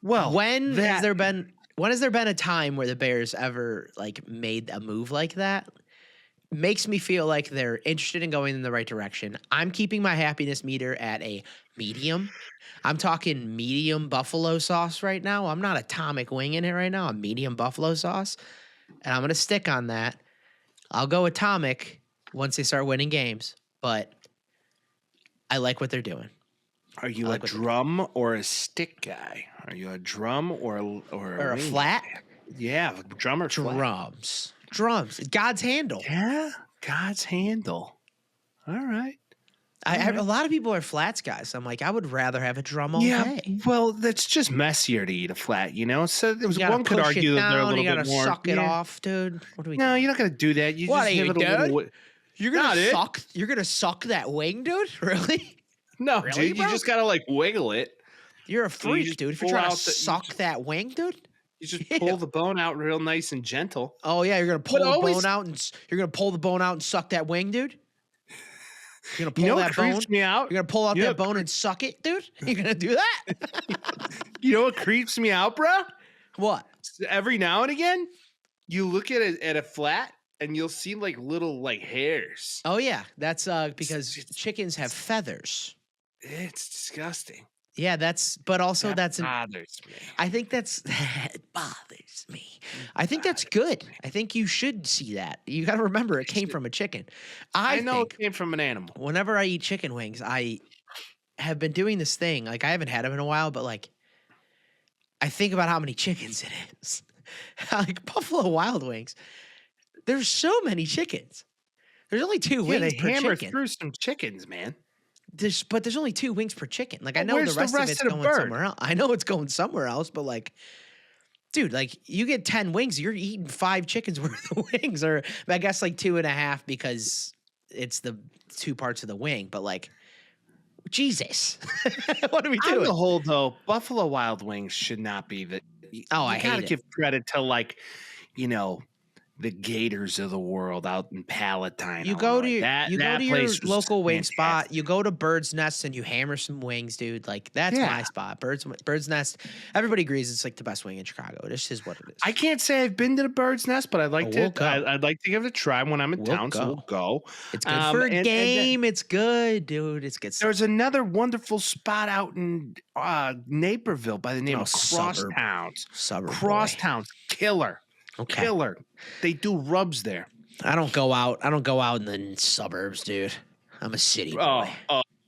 Well, when has there been a time where the Bears ever made a move like that? Makes me feel like they're interested in going in the right direction. I'm keeping my happiness meter at a medium. I'm talking medium buffalo sauce right now. I'm not atomic wing in it right now. I'm medium buffalo sauce. And I'm going to stick on that. I'll go atomic once they start winning games. But I like what they're doing. Are you a drum or a stick guy? Are you a drum or a flat? Yeah, drum or flat? Drums. God's handle. Yeah, God's handle. All right. A lot of people are flats guys. I'm like, I would rather have a drum all day. Well, that's just messier to eat a flat, So there was one could argue that they're a little bit more. You gotta suck it off, dude. What do we? No, you're not gonna do that. You just give it a little. You're gonna suck. You're gonna suck that wing, dude. Really? No, really, dude. Bro? You just gotta wiggle it. You're a freak, dude. If you're trying to suck that wing, dude. You just pull the bone out real nice and gentle. Oh yeah, you're gonna pull the bone out and you're gonna pull the bone out and suck that wing, dude. You're gonna pull that bone. Creeps me out. You're gonna pull out that bone and suck it, dude. You're gonna do that. You know what creeps me out, bro? What? Every now and again, you look at it at a flat and you'll see little hairs. Oh yeah, that's because chickens have feathers. It's disgusting. Yeah, but also That bothers me. I think that bothers me. I think that's good. I think you should see that. You got to remember it came from a chicken. I know think it came from an animal. whenever I eat chicken wings, I have been doing this thing. Like I haven't had them in a while, but like I think about how many chickens it is. Like Buffalo Wild Wings, there's so many chickens. There's only 2 Yeah, wings they per hammer chicken. through some chickens, man. But there's only 2 wings per chicken. Like I know where's the rest the of rest it's of the going bird? somewhere else. I know it's going somewhere else, but like, dude, like you get 10 wings, you're eating 5 chickens worth of wings, or I guess like 2.5 because it's the 2 parts of the wing. But like, Jesus, what are we On doing? the whole, though, Buffalo Wild Wings should not be the. I You hate gotta it. give credit to the Gators of the world out in Palatine. You go to Illinois. your that place was local wing spot. fantastic. You go to Bird's Nest and you hammer some wings, dude. Like that's my Yeah. spot. Bird's Nest. Everybody agrees it's like the best wing in Chicago. This is what it is. I can't say I've been to the Bird's Nest, but I'd like we'll to. go. I'd like to give it a try when I'm in We'll town. So we'll go. It's good for a and game. It's good, dude. It's good stuff. there's another wonderful spot out in Naperville by the name of suburb. Crosstowns. Suburb boy. Crosstowns, killer. Okay. Killer. They do rubs there. I don't go out in the suburbs, dude. I'm a city boy.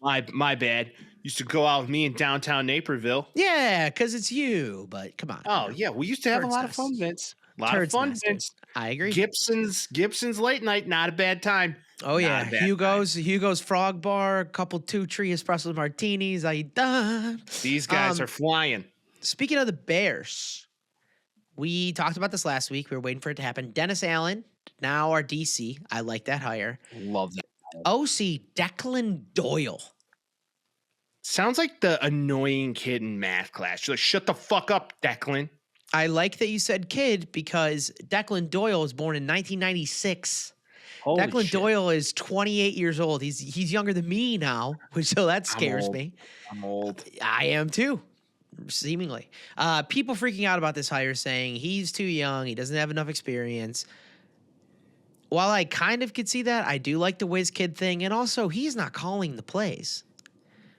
My bad. Used to go out with me in downtown Naperville. Yeah, because it's you. But come on. Oh yeah, we used to have Bird's a lot of Nest. fun, Vince. A lot Bird's of fun, Nest, dude. Vince. I agree. Gibson's late night, not a bad time. Oh Not yeah, a bad Hugo's Frog Bar, a couple 2-tree espresso martinis. I done. These guys are flying. Speaking of the Bears, we talked about this last week. We were waiting for it to happen. Dennis Allen, now our DC. I like that hire. Love that. OC Declan Doyle. Sounds like the annoying kid in math class. You're like, shut the fuck up, Declan. I like that you said kid because Declan Doyle was born in 1996. Holy Declan shit. Doyle is 28 years old. He's younger than me now, so that scares old. me. I'm old. I am too, seemingly. People freaking out about this hire, saying he's too young, he doesn't have enough experience. While I kind of could see that, I do like the whiz kid thing, and also he's not calling the plays.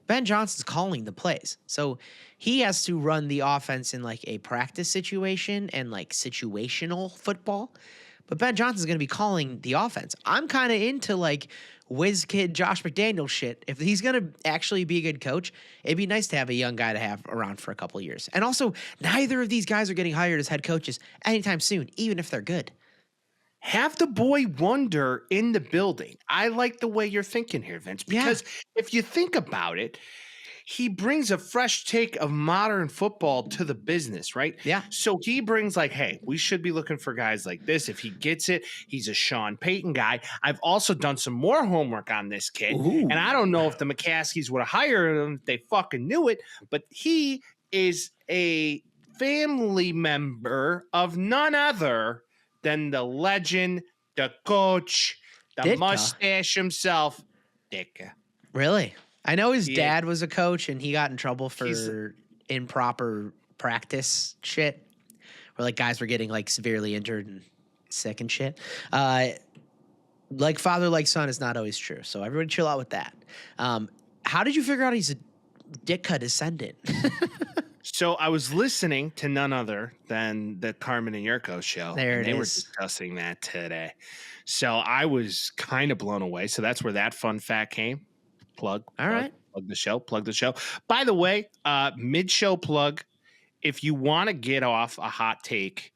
Ben Johnson's calling the plays, so he has to run the offense in like a practice situation and like situational football. But Ben Johnson's going to be calling the offense. I'm kind of into like whiz kid Josh McDaniel shit. If he's going to actually be a good coach, it'd be nice to have a young guy to have around for a couple of years. And also, neither of these guys are getting hired as head coaches anytime soon, even if they're good. Have the boy wonder in the building. I like the way you're thinking here, Vince, because if you think about it, he brings a fresh take of modern football to the business, right? Yeah. So he brings like, hey, we should be looking for guys like this. If he gets it, he's a Sean Payton guy. I've also done some more homework on this kid. Ooh. And I don't know if the McCaskies would have hired him if they fucking knew it, but he is a family member of none other than the legend, the coach, the Ditka. mustache himself, Ditka. Really? I know his Yeah. dad was a coach and he got in trouble for He's- improper practice shit, where like guys were getting like severely injured and sick and shit. Like father, like son is not always true. So everybody chill out with that. How did you figure out he's a Ditka descendant? So I was listening to none other than the Carmen and Yurko show. There and it they were is. discussing that today. So I was kind of blown away. So that's where that fun fact came. Plug right. Plug the show. By the way, mid-show plug. If you want to get off a hot take,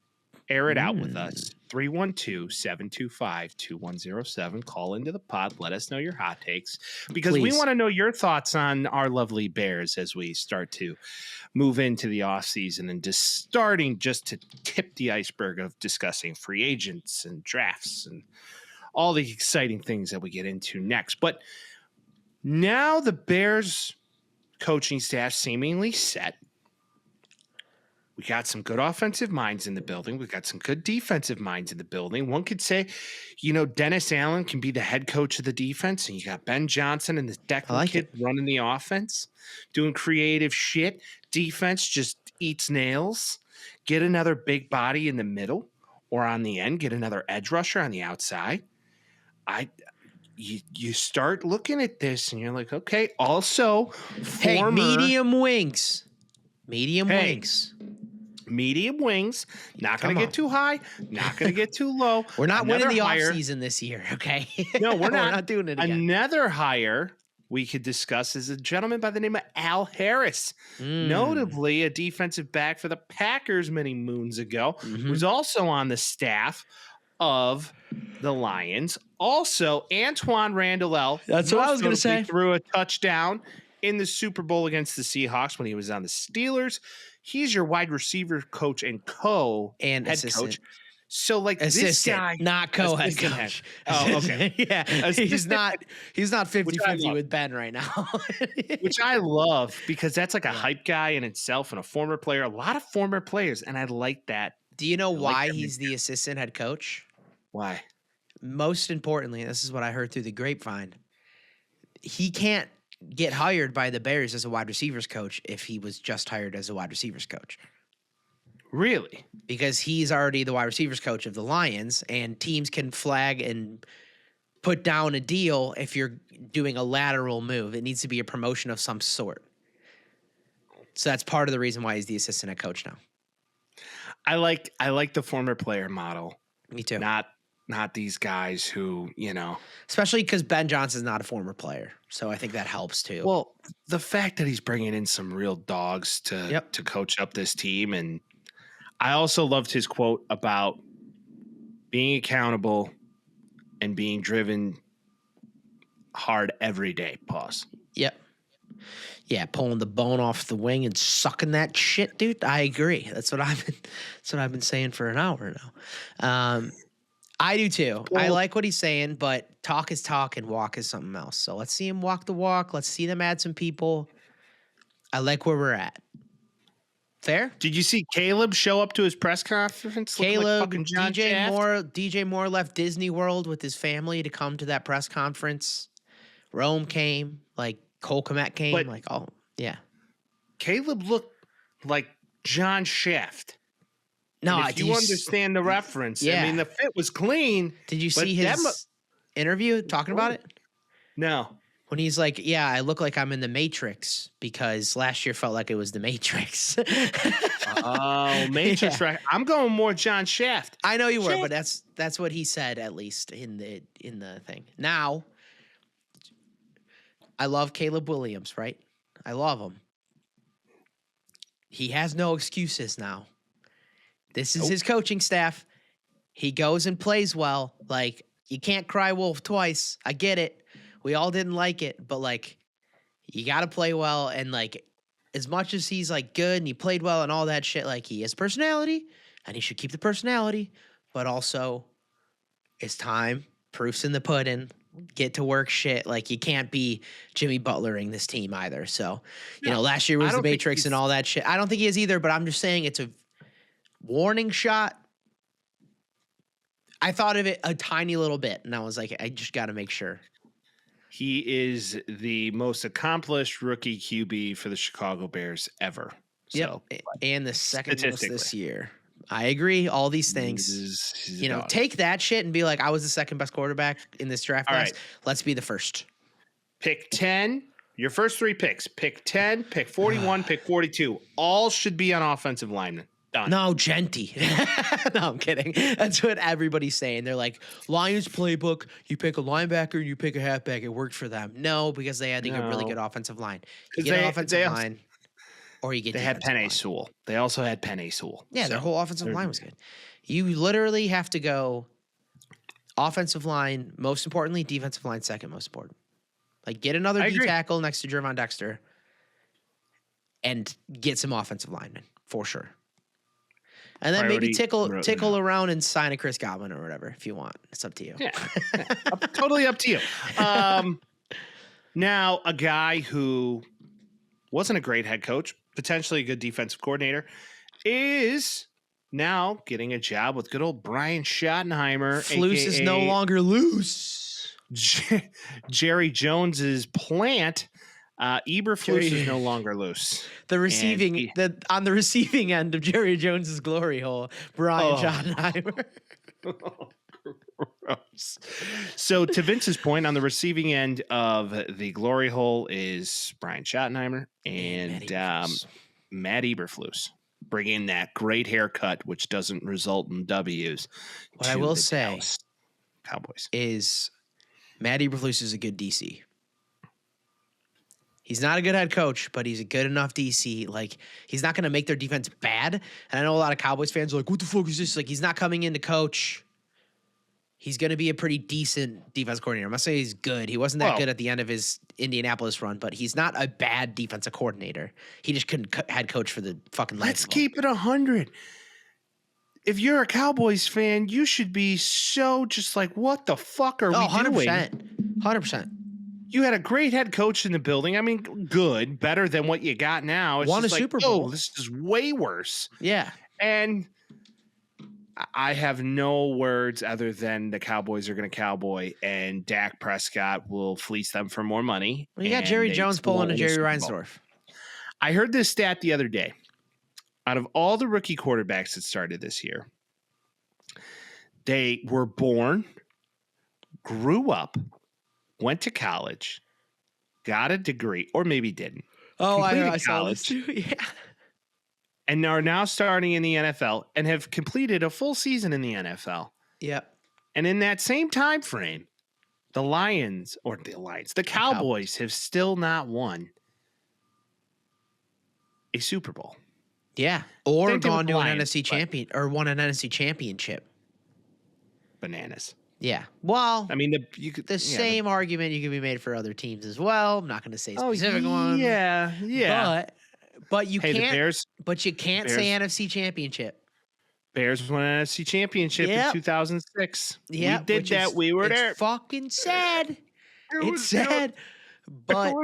air it out with us. 312-725-2107. Call into the pod. Let us know your hot takes because we Please. want to know your thoughts on our lovely Bears as we start to move into the off season and starting to tip the iceberg of discussing free agents and drafts and all the exciting things that we get into next. But now the Bears coaching staff seemingly set. We got some good offensive minds in the building. We got some good defensive minds in the building. One could say, Dennis Allen can be the head coach of the defense, and you got Ben Johnson and this Declan kid running the offense, doing creative shit. Defense just eats nails. Get another big body in the middle or on the end. Get another edge rusher on the outside. you start looking at this and you're like, okay, also Hey, former medium wings. Hey. medium wings, not going to get too high, not going to get too low. We're not winning the hire. offseason this year, okay? No, we're not. We're not doing it again. Another hire we could discuss is a gentleman by the name of Al Harris, notably a defensive back for the Packers many moons ago, who's also on the staff of the Lions. Also, Antoine Randall. That's what I was going to say. Threw a touchdown in the Super Bowl against the Seahawks when he was on the Steelers. He's your wide receiver coach and and head assistant. Coach. So like assistant, this guy, not co-head coach. Oh, okay. Yeah, he's not 50-50 with Ben right now. Which I love because that's like a hype guy in itself and a former player. A lot of former players, and I like that. Do you know why he's the assistant head coach? Why? Most importantly, this is what I heard through the grapevine. He can't get hired by the Bears as a wide receivers coach if he was just hired as a wide receivers coach. Really? Because he's already the wide receivers coach of the Lions, and teams can flag and put down a deal if you're doing a lateral move. It needs to be a promotion of some sort. So that's part of the reason why he's the assistant head coach now. I like the former player model. Me too. Not these guys who, Especially because Ben Johnson's not a former player. So I think that helps too. Well, the fact that he's bringing in some real dogs to coach up this team. And I also loved his quote about being accountable and being driven hard every day. Pause. Yep. Yeah, pulling the bone off the wing and sucking that shit, dude. I agree. That's what I've been saying for an hour now. I do too. I like what he's saying, but talk is talk and walk is something else. So let's see him walk the walk. Let's see them add some people. I like where we're at. Fair? Did you see Caleb show up to his press conference? Caleb, like John DJ Shaft? DJ Moore left Disney World with his family to come to that press conference. Rome came, like Cole Kmet came, yeah. Caleb looked like John Shaft. No, if you understand the reference, yeah. I mean, the fit was clean. Did you see his interview talking about it? No. When he's like, yeah, I look like I'm in the Matrix because last year felt like it was the Matrix. Oh, Matrix, right. I'm going more John Shaft. I know you were, but that's what he said, at least in the thing. Now, I love Caleb Williams, right? I love him. He has no excuses now. This is his coaching staff. He goes and plays well. Like, you can't cry wolf twice. I get it. We all didn't like it, but like, you got to play well. And like, as much as he's like good and he played well and all that shit, like he has personality and he should keep the personality, but also it's time. Proof's in the pudding. Get to work shit. Like, you can't be Jimmy Butlering this team either. So, you know, last year was the Matrix and all that shit. I don't think he is either, but I'm just saying it's a warning shot. I thought of it a tiny little bit, and I was like, I just got to make sure. He is the most accomplished rookie QB for the Chicago Bears ever. So, and the second most this year. I agree. All these things, you know, take that shit and be like, I was the second best quarterback in this draft class. Right. Let's be the first. Pick 10. Your first three picks. Pick 10, pick 41, pick 42. All should be on offensive linemen. Done. No, Genty. No, I'm kidding. That's what everybody's saying. They're like, Lions playbook, you pick a linebacker and you pick a halfback. It worked for them. No, because they had a really good offensive line. You get an offensive line, or you get They had Penei Sewell. They also had Penei Sewell. Yeah, their whole offensive line was good. You literally have to go offensive line, most importantly, defensive line second most important. Like, get another D tackle next to Jervon Dexter and get some offensive linemen for sure. And then maybe tickle around and sign a Chris Godwin or whatever if you want. It's up to you. Yeah. Totally up to you. Now, a guy who wasn't a great head coach, potentially a good defensive coordinator, is now getting a job with good old Brian Schottenheimer. Flus is no longer loose. Jerry Jones's plant. Eberflus is no longer loose. On the receiving end of Jerry Jones's glory hole, Brian Schottenheimer. Gross. So to Vince's point, on the receiving end of the glory hole is Brian Schottenheimer and Matt Eberflus, bringing that great haircut, which doesn't result in W's. What I will say Dallas Cowboys is Matt Eberflus is a good DC. He's not a good head coach, but he's a good enough DC. Like, he's not going to make their defense bad. And I know a lot of Cowboys fans are like, what the fuck is this? Like, he's not coming in to coach. He's going to be a pretty decent defense coordinator. I'm not saying he's good. He wasn't that good at the end of his Indianapolis run, but he's not a bad defensive coordinator. He just couldn't head coach for the fucking life. Let's keep it 100. If you're a Cowboys fan, you should be so just like, what the fuck are we 100%, doing? 100%. You had a great head coach in the building. I mean, good, better than what you got now. It's Won just a like, Super Bowl. oh, this is way worse. Yeah. And I have no words other than the Cowboys are going to cowboy, and Dak Prescott will fleece them for more money. Well, you got Jerry Jones pulling a Jerry Reinsdorf. I heard this stat the other day. Out of all the rookie quarterbacks that started this year, they were born, grew up, went to college, got a degree, or maybe didn't. Oh, completed I saw this too. Yeah. And are now starting in the NFL and have completed a full season in the NFL. Yep. And in that same time frame, the Cowboys have still not won a Super Bowl. Yeah. Or Same thing gone with to the an Lions, NFC champion or won an NFC championship. Bananas. Yeah. Well, I mean, same argument you could be made for other teams as well. I'm not going to say specific ones. Yeah. But you can't. The Bears. But you can't say NFC championship. Bears won an NFC championship in 2006. Yeah, we did that. We were there. Fucking sad. It's sad. But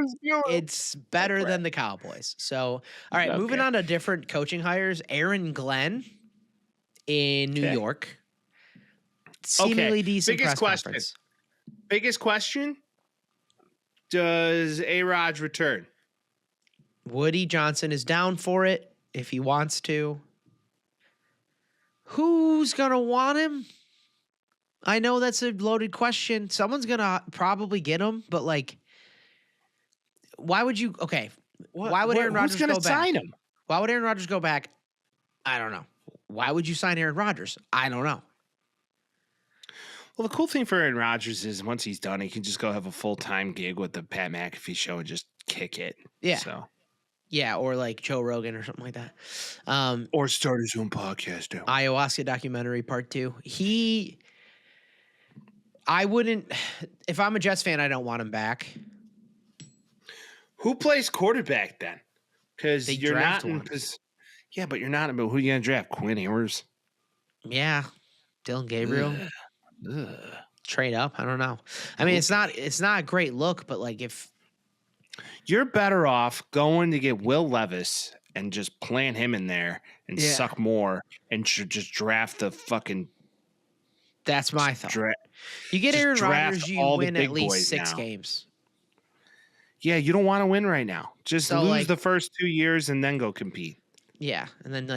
it's better than the Cowboys. So, all right, moving on to different coaching hires. Aaron Glenn in New York. Seemingly decent press conference. Biggest question. Does A-Rod return? Woody Johnson is down for it if he wants to. Who's going to want him? I know that's a loaded question. Someone's going to probably get him, but like, why would you? Okay. Why would Aaron Rodgers go back? Sign him? Why would Aaron Rodgers go back? I don't know. Why would you sign Aaron Rodgers? I don't know. Well, the cool thing for Aaron Rodgers is once he's done, he can just go have a full-time gig with the Pat McAfee show and just kick it. Yeah. So. Yeah, or like Joe Rogan or something like that. Or start his own podcast. Ayahuasca documentary part 2. I wouldn't, if I'm a Jets fan, I don't want him back. Who plays quarterback then? Because you're not one. Yeah, but you're not. But who are you going to draft? Quinn Ewers? Yeah. Dylan Gabriel? Trade up? I don't know. I mean, it's not a great look, but like if you're better off going to get Will Levis and just plant him in there and suck more and just draft the fucking. That's my thought. You get Aaron Rodgers, you win at least 6 games. Yeah, you don't want to win right now. Just lose the first 2 years and then go compete. Yeah, and then they're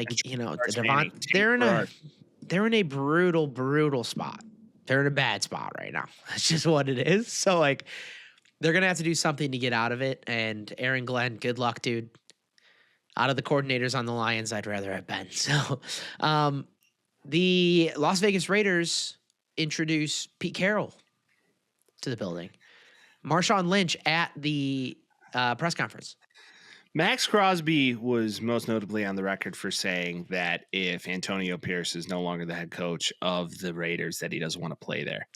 in a brutal spot. They're in a bad spot right now. That's just what it is. So like, they're gonna have to do something to get out of it. And Aaron Glenn, good luck, dude. Out of the coordinators on the Lions, I'd rather have been. So, the Las Vegas Raiders introduce Pete Carroll to the building. Marshawn Lynch at the press conference. Max Crosby was most notably on the record for saying that if Antonio Pierce is no longer the head coach of the Raiders, that he doesn't want to play there.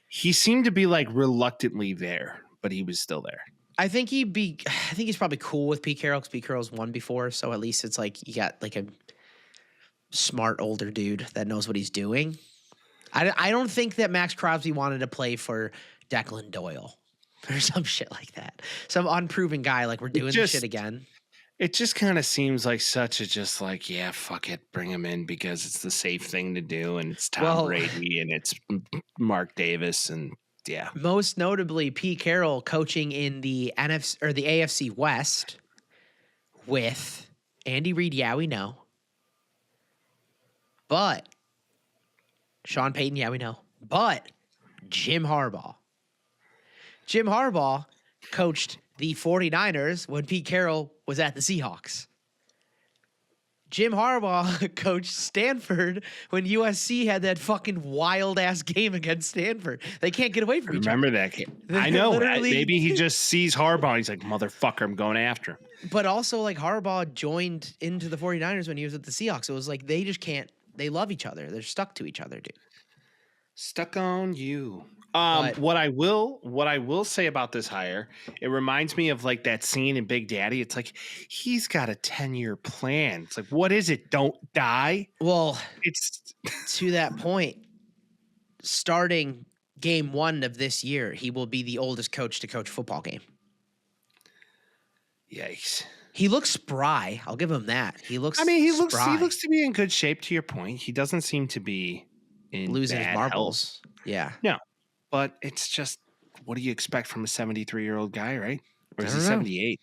He seemed to be like reluctantly there, but he was still there. I think he's probably cool with Pete Carroll because Pete Carroll's won before. So at least it's like you got like a smart older dude that knows what he's doing. I don't think that Max Crosby wanted to play for Declan Doyle or some shit like that. Some unproven guy like we're doing this shit again. It just kind of seems like such a just like, yeah, fuck it, bring him in because it's the safe thing to do and it's Tom Brady and it's Mark Davis and yeah. Most notably, Pete Carroll coaching in the NFC or the AFC West with Andy Reid. Yeah, we know. But Sean Payton, yeah, we know. But Jim Harbaugh coached the 49ers when Pete Carroll was at the Seahawks. Jim Harbaugh coached Stanford when USC had that fucking wild-ass game against Stanford. They can't get away from each other. Remember that game? I know. Maybe he just sees Harbaugh. He's like, motherfucker, I'm going after him. But also, like, Harbaugh joined into the 49ers when he was at the Seahawks. It was like they just can't – they love each other. They're stuck to each other, dude. Stuck on you. But- what I will say about this hire, it reminds me of like that scene in Big Daddy. It's like he's got a 10-year plan. It's like, what is it? Don't die. Well, It's to that point, starting game 1 of this year, he will be the oldest coach to coach a football game. yikes. He looks spry. I'll give him that. He looks. He spry. looks to be in good shape. To your point, he doesn't seem to be in losing his bad marbles. health. Yeah. No, but it's just, what do you expect from a 73-year-old guy, right? Or is he I don't know. 78?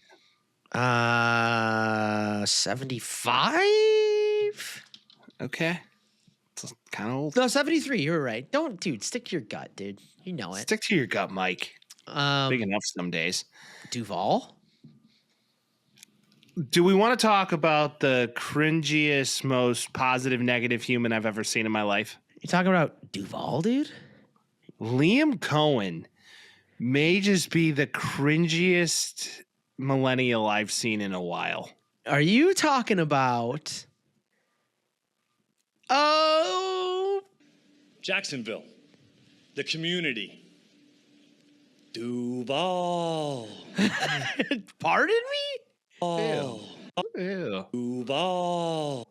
75? Okay, it's kind of old. No, 73. You were right. Dude, stick to your gut, dude. You know it. Stick to your gut, Mike. Big enough some days. Duval? Do we want to talk about the cringiest, most positive, negative human I've ever seen in my life? You talking about Duval, dude? Liam Cohen may just be the cringiest millennial I've seen in a while. Are you talking about? Oh, Jacksonville, the community. Duval. pardon me? Oh. Ew. Duval.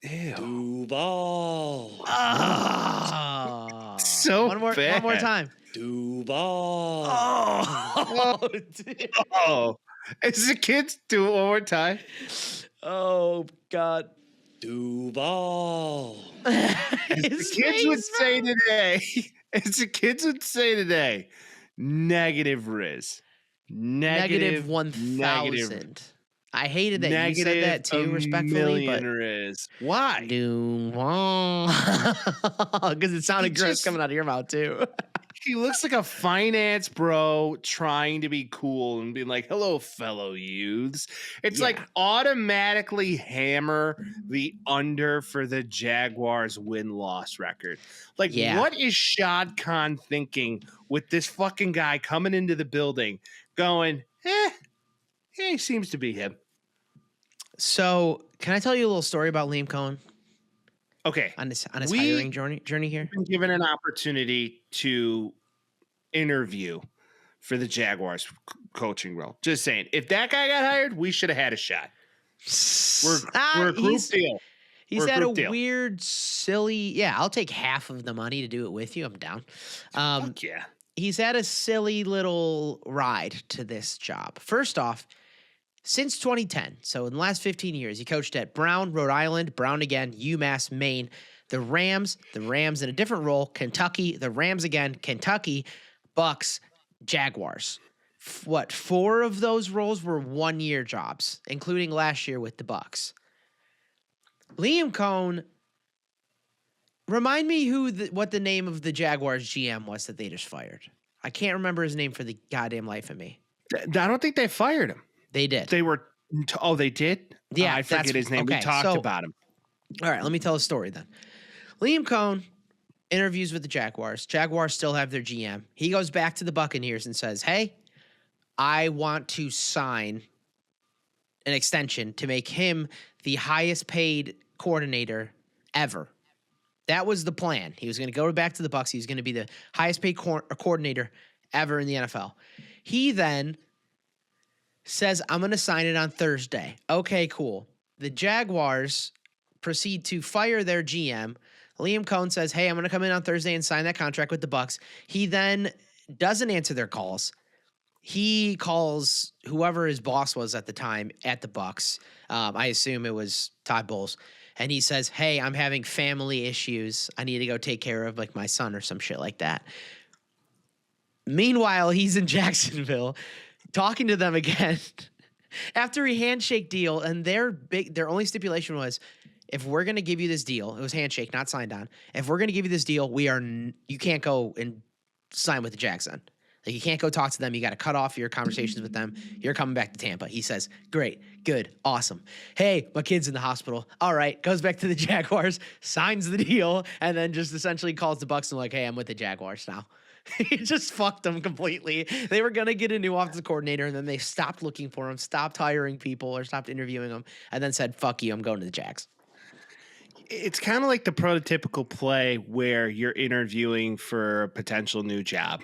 Ew. Duval. Ah. So one more bad. time. Duval. Oh, dude. Oh, is the kids do it one more time? Oh God. Duval. The kids would say today. As the kids would say today, negative Riz. Negative negative 1,000. I hated that you said negative that too, a respectfully, million but Riz. Why? because it sounded He gross just- coming out of your mouth too. He looks like a finance bro trying to be cool and being like, hello, fellow youths. It's like Yeah. automatically hammer the under for the Jaguars win-loss record. Like, Yeah. what is Shad Khan thinking with this fucking guy coming into the building going, he seems to be him. So, can I tell you a little story about Liam Cohen Okay. on his We- hiring journey here? Been given an opportunity to interview for the Jaguars coaching role. Just saying, if that guy got hired, we should have had a shot. We're a group deal. He's We're a had a group deal. weird, silly. Yeah, I'll take half of the money to do it with you. I'm down. Fuck yeah. He's had a silly little ride to this job. First off, since 2010, so in the last 15 years, he coached at Brown, Rhode Island, Brown again, UMass, Maine, the Rams in a different role, Kentucky, the Rams again, Kentucky, Bucks, Jaguars. 4 of those roles were 1-year jobs, including last year with the Bucks. Liam Cohen, remind me what the name of the Jaguars GM was that they just fired. I can't remember his name for the goddamn life of me. I don't think they fired him. They did. They were. Oh, they did? Yeah, I forget his name. We okay, talked so- about him. All right, let me tell a story then. Liam Cohen interviews with the Jaguars. Jaguars still have their GM. He goes back to the Buccaneers and says, hey, I want to sign an extension to make him the highest paid coordinator ever. That was the plan. He was going to go back to the Bucs. He was going to be the highest paid coordinator ever in the NFL. He then says, I'm going to sign it on Thursday. Okay, cool. The Jaguars proceed to fire their GM. Liam Cohen says, hey, I'm going to come in on Thursday and sign that contract with the Bucs. He then doesn't answer their calls. He calls whoever his boss was at the time at the Bucs. I assume it was Todd Bowles. And he says, hey, I'm having family issues. I need to go take care of like my son or some shit like that. Meanwhile, he's in Jacksonville talking to them again after a handshake deal. And their only stipulation was, if we're going to give you this deal, it was handshake, not signed on. If we're going to give you this deal, you can't go and sign with the Jags then. Like, you can't go talk to them. You got to cut off your conversations with them. You're coming back to Tampa. He says, great, good, awesome. Hey, my kid's in the hospital. All right, goes back to the Jaguars, signs the deal, and then just essentially calls the Bucs and like, hey, I'm with the Jaguars now. He just fucked them completely. They were going to get a new offensive coordinator, and then they stopped looking for him, stopped hiring people, or stopped interviewing them, and then said, fuck you, I'm going to the Jags. It's kind of like the prototypical play where you're interviewing for a potential new job.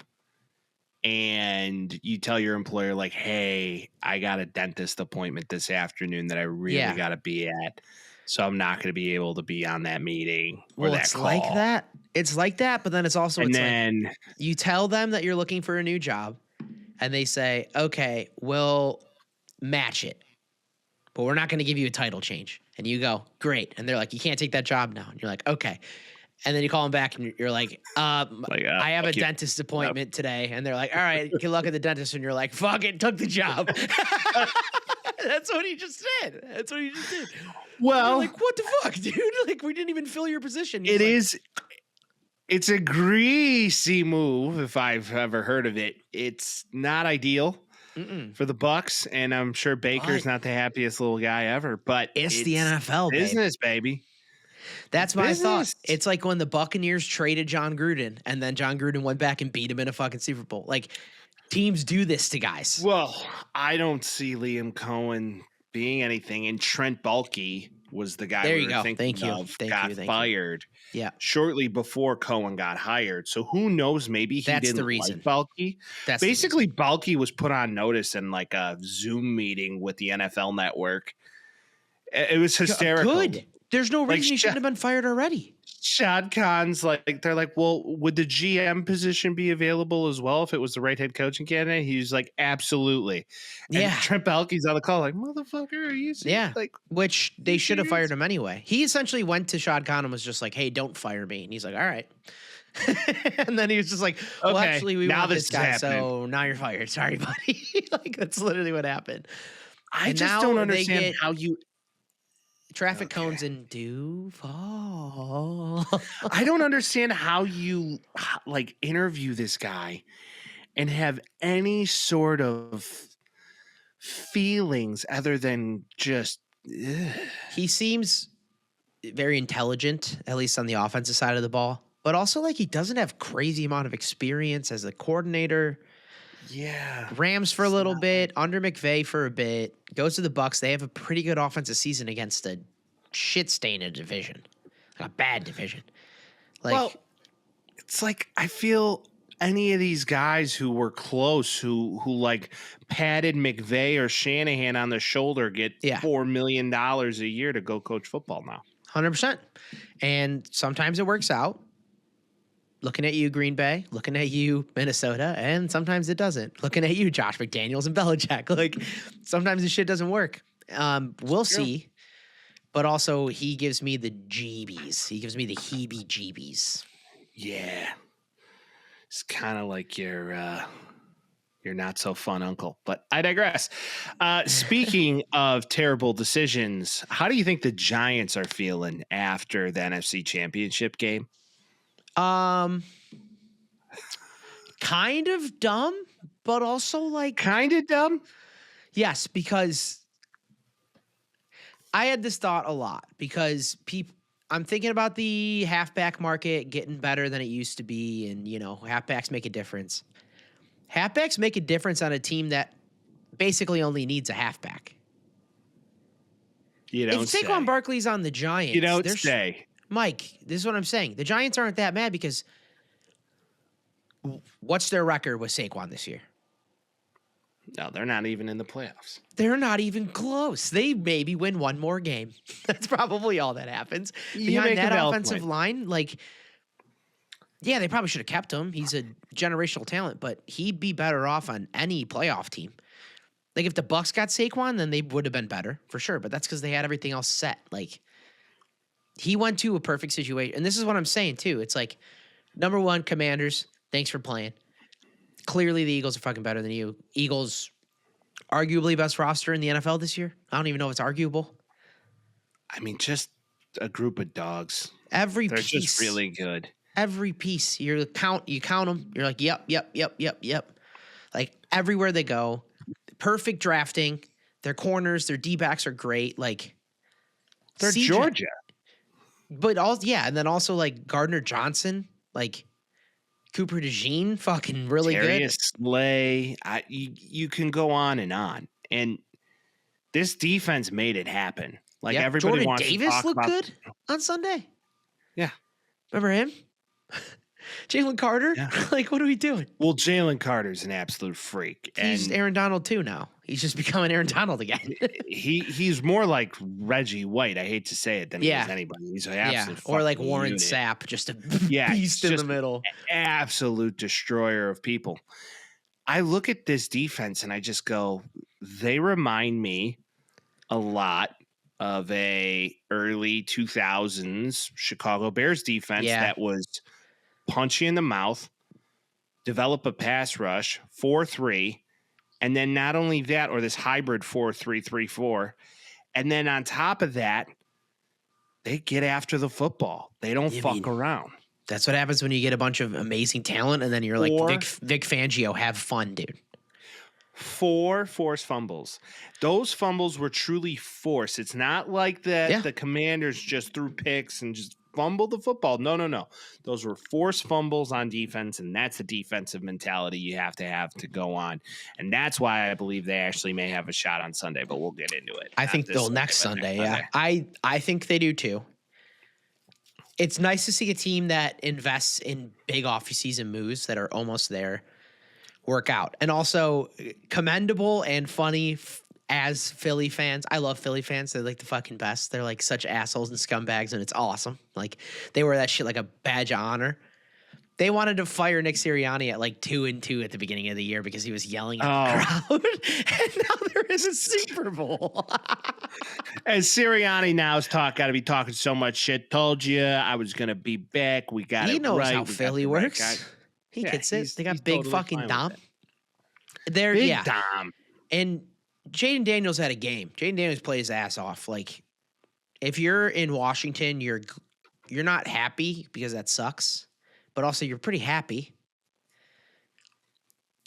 And you tell your employer, like, hey, I got a dentist appointment this afternoon that I really got to be at. So I'm not going to be able to be on that meeting or that call. Like that. It's like that, but then it's also like you tell them that you're looking for a new job, and they say, okay, we'll match it, but we're not going to give you a title change. And you go, great. And they're like, you can't take that job now. And you're like, okay. And then you call them back and you're like, I have a dentist appointment today. And they're like, all right, good luck at the dentist. And you're like, fuck it, took the job. That's what he just said. That's what he just did. Well, like, what the fuck, dude? Like, we didn't even fill your position. It's a greasy move if I've ever heard of it. It's not ideal for the Bucs, and I'm sure Baker's not the happiest little guy ever, but it's the NFL, business, baby. That's my thought. It's like when the Buccaneers traded John Gruden, and then John Gruden went back and beat him in a fucking Super Bowl. Like, teams do this to guys. Well, I don't see Liam Cohen being anything, and Trent Baalke was the guy we were thinking of. Got fired shortly before Cohen got hired. So who knows? Maybe he didn't like Baalke. Basically, Baalke was put on notice in like a Zoom meeting with the NFL Network. It was hysterical. Good. There's no reason he shouldn't have been fired already. Shad Khan's like, they're like, well, would the GM position be available as well if it was the right head coaching candidate? He's like, absolutely. And Trent Baalke's on the call like, motherfucker, are you serious? Yeah, like, which they should have fired him anyway. He essentially went to Shad Khan and was just like, hey, don't fire me. And he's like, all right. And then he was just like, well, okay, actually, we want this guy, happening. So now you're fired. Sorry, buddy. Like, that's literally what happened. I just don't understand how you... Traffic cones in Duval. I don't understand how you like interview this guy and have any sort of feelings other than just. He seems very intelligent, at least on the offensive side of the ball, but also like he doesn't have crazy amount of experience as a coordinator. Yeah. Rams for a little bit, under McVay for a bit, goes to the Bucs. They have a pretty good offensive season against a shit stain of division, like a bad division. Like, well, it's like I feel any of these guys who were close, who like patted McVay or Shanahan on the shoulder, get $4 million a year to go coach football now. 100%. And sometimes it works out. Looking at you, Green Bay. Looking at you, Minnesota. And sometimes it doesn't. Looking at you, Josh McDaniels and Belichick. Like, sometimes this shit doesn't work. We'll see. But also, he gives me the jeebies. He gives me the heebie-jeebies. Yeah. It's kind of like your not so fun uncle. But I digress. Speaking of terrible decisions, how do you think the Giants are feeling after the NFC Championship game? Kind of dumb, but also like kind of dumb. Yes, because I had this thought a lot because I'm thinking about the halfback market getting better than it used to be, and halfbacks make a difference. Halfbacks make a difference on a team that basically only needs a halfback. You don't if Saquon Barkley's on the Giants, you don't say. Mike, this is what I'm saying. The Giants aren't that mad because what's their record with Saquon this year? No, they're not even in the playoffs. They're not even close. They maybe win one more game. That's probably all that happens. Behind that offensive line, like, yeah, they probably should have kept him. He's a generational talent, but he'd be better off on any playoff team. Like, if the Bucs got Saquon, then they would have been better, for sure. But that's because they had everything else set. Like, he went to a perfect situation. And this is what I'm saying, too. It's like, number one, Commanders, thanks for playing. Clearly, the Eagles are fucking better than you. Eagles, arguably best roster in the NFL this year. I don't even know if it's arguable. I mean, just a group of dogs. Every They're piece, just really good. every piece. You count them. You're like, yep. Like everywhere they go, perfect drafting. Their corners, their D-backs are great. Like They're CJ Georgia. But also, yeah, and then also like Gardner Johnson, like Cooper DeJean, fucking really Darius good. Slay. You can go on. And this defense made it happen. Like Yep. everybody Jordan wants to Davis talk looked about. good on Sunday. Yeah. Remember him? Jalen Carter? Yeah. Like, what are we doing? Well, Jalen Carter's an absolute freak. He's and Aaron Donald too now. He's just becoming Aaron Donald again. he's more like Reggie White. I hate to say it than he is anybody. He's an absolute or like fucking Warren unit. Sapp, just a Yeah, beast in the just middle. Absolute destroyer of people. I look at this defense and I just go, they remind me a lot of a early 2000s Chicago Bears defense that was punchy in the mouth, develop a pass rush, 4-3, and then not only that, or this hybrid 4-3-3-4, and then on top of that, they get after the football. They don't fuck around. That's what happens when you get a bunch of amazing talent, and then you're like, Vic Fangio, have fun, dude. 4 forced fumbles. Those fumbles were truly forced. It's not like that the Commanders just threw picks and just fumbled the football. No. Those were forced fumbles on defense, and that's the defensive mentality you have to go on. And that's why I believe they actually may have a shot on Sunday, but we'll get into it. I think they'll next Sunday, I think they do too. It's nice to see a team that invests in big off-season moves that are almost there work out. And also commendable and funny as Philly fans. I love Philly fans. They're like the fucking best. They're like such assholes and scumbags, and it's awesome. Like they wear that shit like a badge of honor. They wanted to fire Nick Sirianni at like 2-2 at the beginning of the year because he was yelling at the crowd. And now there is a Super Bowl. And Sirianni now is got to be talking so much shit. Told you I was going to be back. We got he it knows right. how Philly works. He gets it. They got big totally fucking Dom. They're big Dom. And Jaden Daniels had a game. Jaden Daniels played his ass off. Like, if you're in Washington, you're not happy because that sucks, but also you're pretty happy.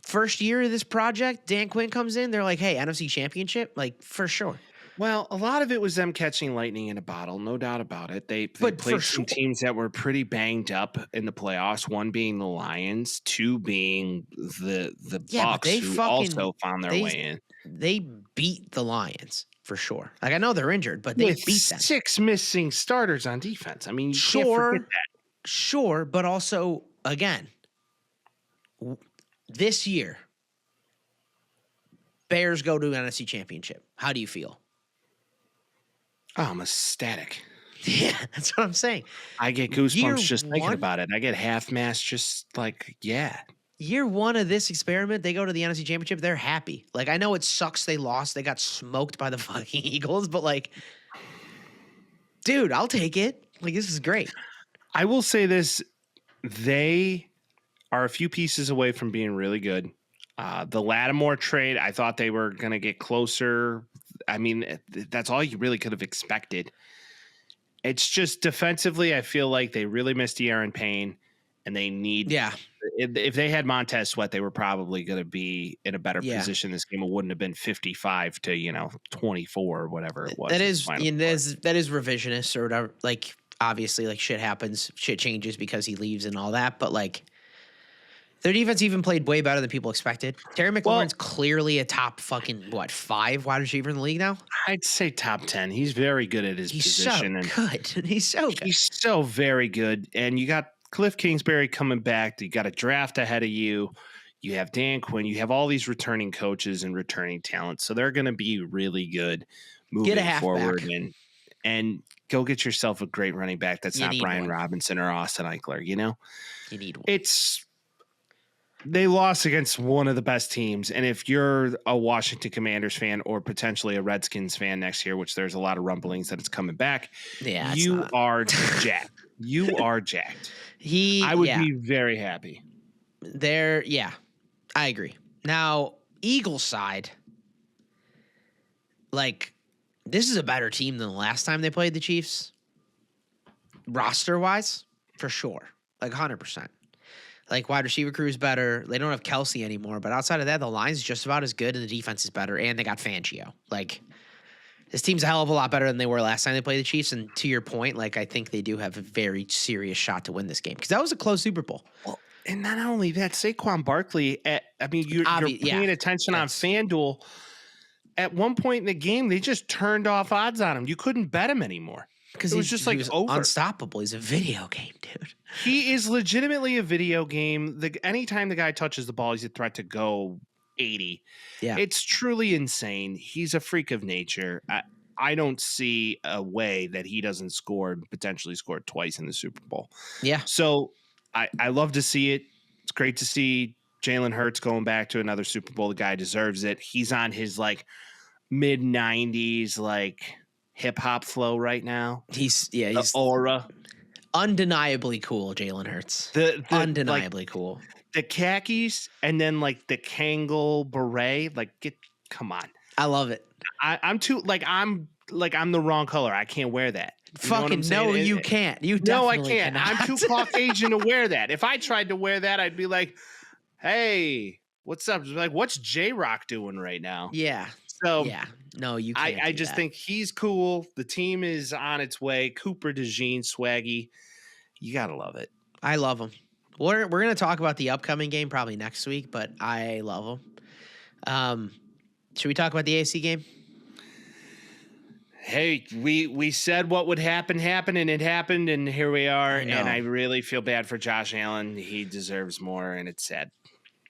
First year of this project, Dan Quinn comes in. They're like, hey, NFC Championship? Like, for sure. Well, a lot of it was them catching lightning in a bottle, no doubt about it. They played some teams that were pretty banged up in the playoffs, one being the Lions, two being the Bucks, who also found their way in. They beat the Lions, for sure. Like, I know they're injured, but they beat them. 6 missing starters on defense. I mean, you can't forget that. Sure, but also, again, this year, Bears go to an NFC Championship. How do you feel? Oh, I'm ecstatic. Yeah, that's what I'm saying. I get goosebumps just thinking about it. I get half-mast just like, yeah. Year one of this experiment, they go to the NFC Championship, they're happy. Like, I know it sucks they lost. They got smoked by the fucking Eagles, but like, dude, I'll take it. Like, this is great. I will say this. They are a few pieces away from being really good. The Lattimore trade, I thought they were going to get closer. I mean, that's all you really could have expected. It's just defensively, I feel like they really missed De'Aaron Payne, and they need. Yeah. If they had Montez Sweat, they were probably going to be in a better position. This game, it wouldn't have been 55 to 24 or whatever it was. That is revisionist or whatever. Like, obviously, like, shit happens, shit changes because he leaves and all that. But like, their defense even played way better than people expected. Terry McLaurin's clearly a top fucking 5 wide receiver in the league now. I'd say top 10. He's very good at his position. He's so good. He's so good. He's so very good. And you got Cliff Kingsbury coming back. You got a draft ahead of you. You have Dan Quinn. You have all these returning coaches and returning talent. So they're going to be really good moving forward. And go get yourself a great running back that's not Brian Robinson or Austin Eckler. You need one. They lost against one of the best teams. And if you're a Washington Commanders fan or potentially a Redskins fan next year, which there's a lot of rumblings that it's coming back, you are jacked. You are jacked. I would be very happy. I agree. Now, Eagles side, like, this is a better team than the last time they played the Chiefs. roster-wise, for sure. Like 100%. Like wide receiver crew is better. They don't have Kelsey anymore, but outside of that, the line's just about as good and the defense is better, and they got Fangio. Like, this team's a hell of a lot better than they were last time they played the Chiefs, and to your point, like, I think they do have a very serious shot to win this game because that was a close Super Bowl. Well, and not only that, Saquon Barkley, you're paying attention on FanDuel. At one point in the game, they just turned off odds on him. You couldn't bet him anymore. Because he was over. Unstoppable. He's a video game, dude. He is legitimately a video game. Anytime the guy touches the ball, he's a threat to go 80. Yeah. It's truly insane. He's a freak of nature. I don't see a way that he doesn't potentially score twice in the Super Bowl. Yeah. So I love to see it. It's great to see Jalen Hurts going back to another Super Bowl. The guy deserves it. He's on his like mid 90s, like hip hop flow right now. He's aura. Undeniably cool, Jalen Hurts. Undeniably cool. The khakis and then like the Kangol beret, come on. I love it. I'm the wrong color. I can't wear that. Fucking no, you can't. You no, I definitely can't. cannot. I'm too Caucasian to wear that. If I tried to wear that, I'd be like, "Hey, what's up?" Like, what's J-Rock doing right now? Yeah. So yeah, no, you can't. I just think he's cool. The team is on its way. Cooper DeJean, swaggy. You gotta love it. I love him. We're gonna talk about the upcoming game probably next week, but I love him. Should we talk about the AC game? Hey, we said what would happen, and it happened, and here we are. And I really feel bad for Josh Allen. He deserves more, and it's sad.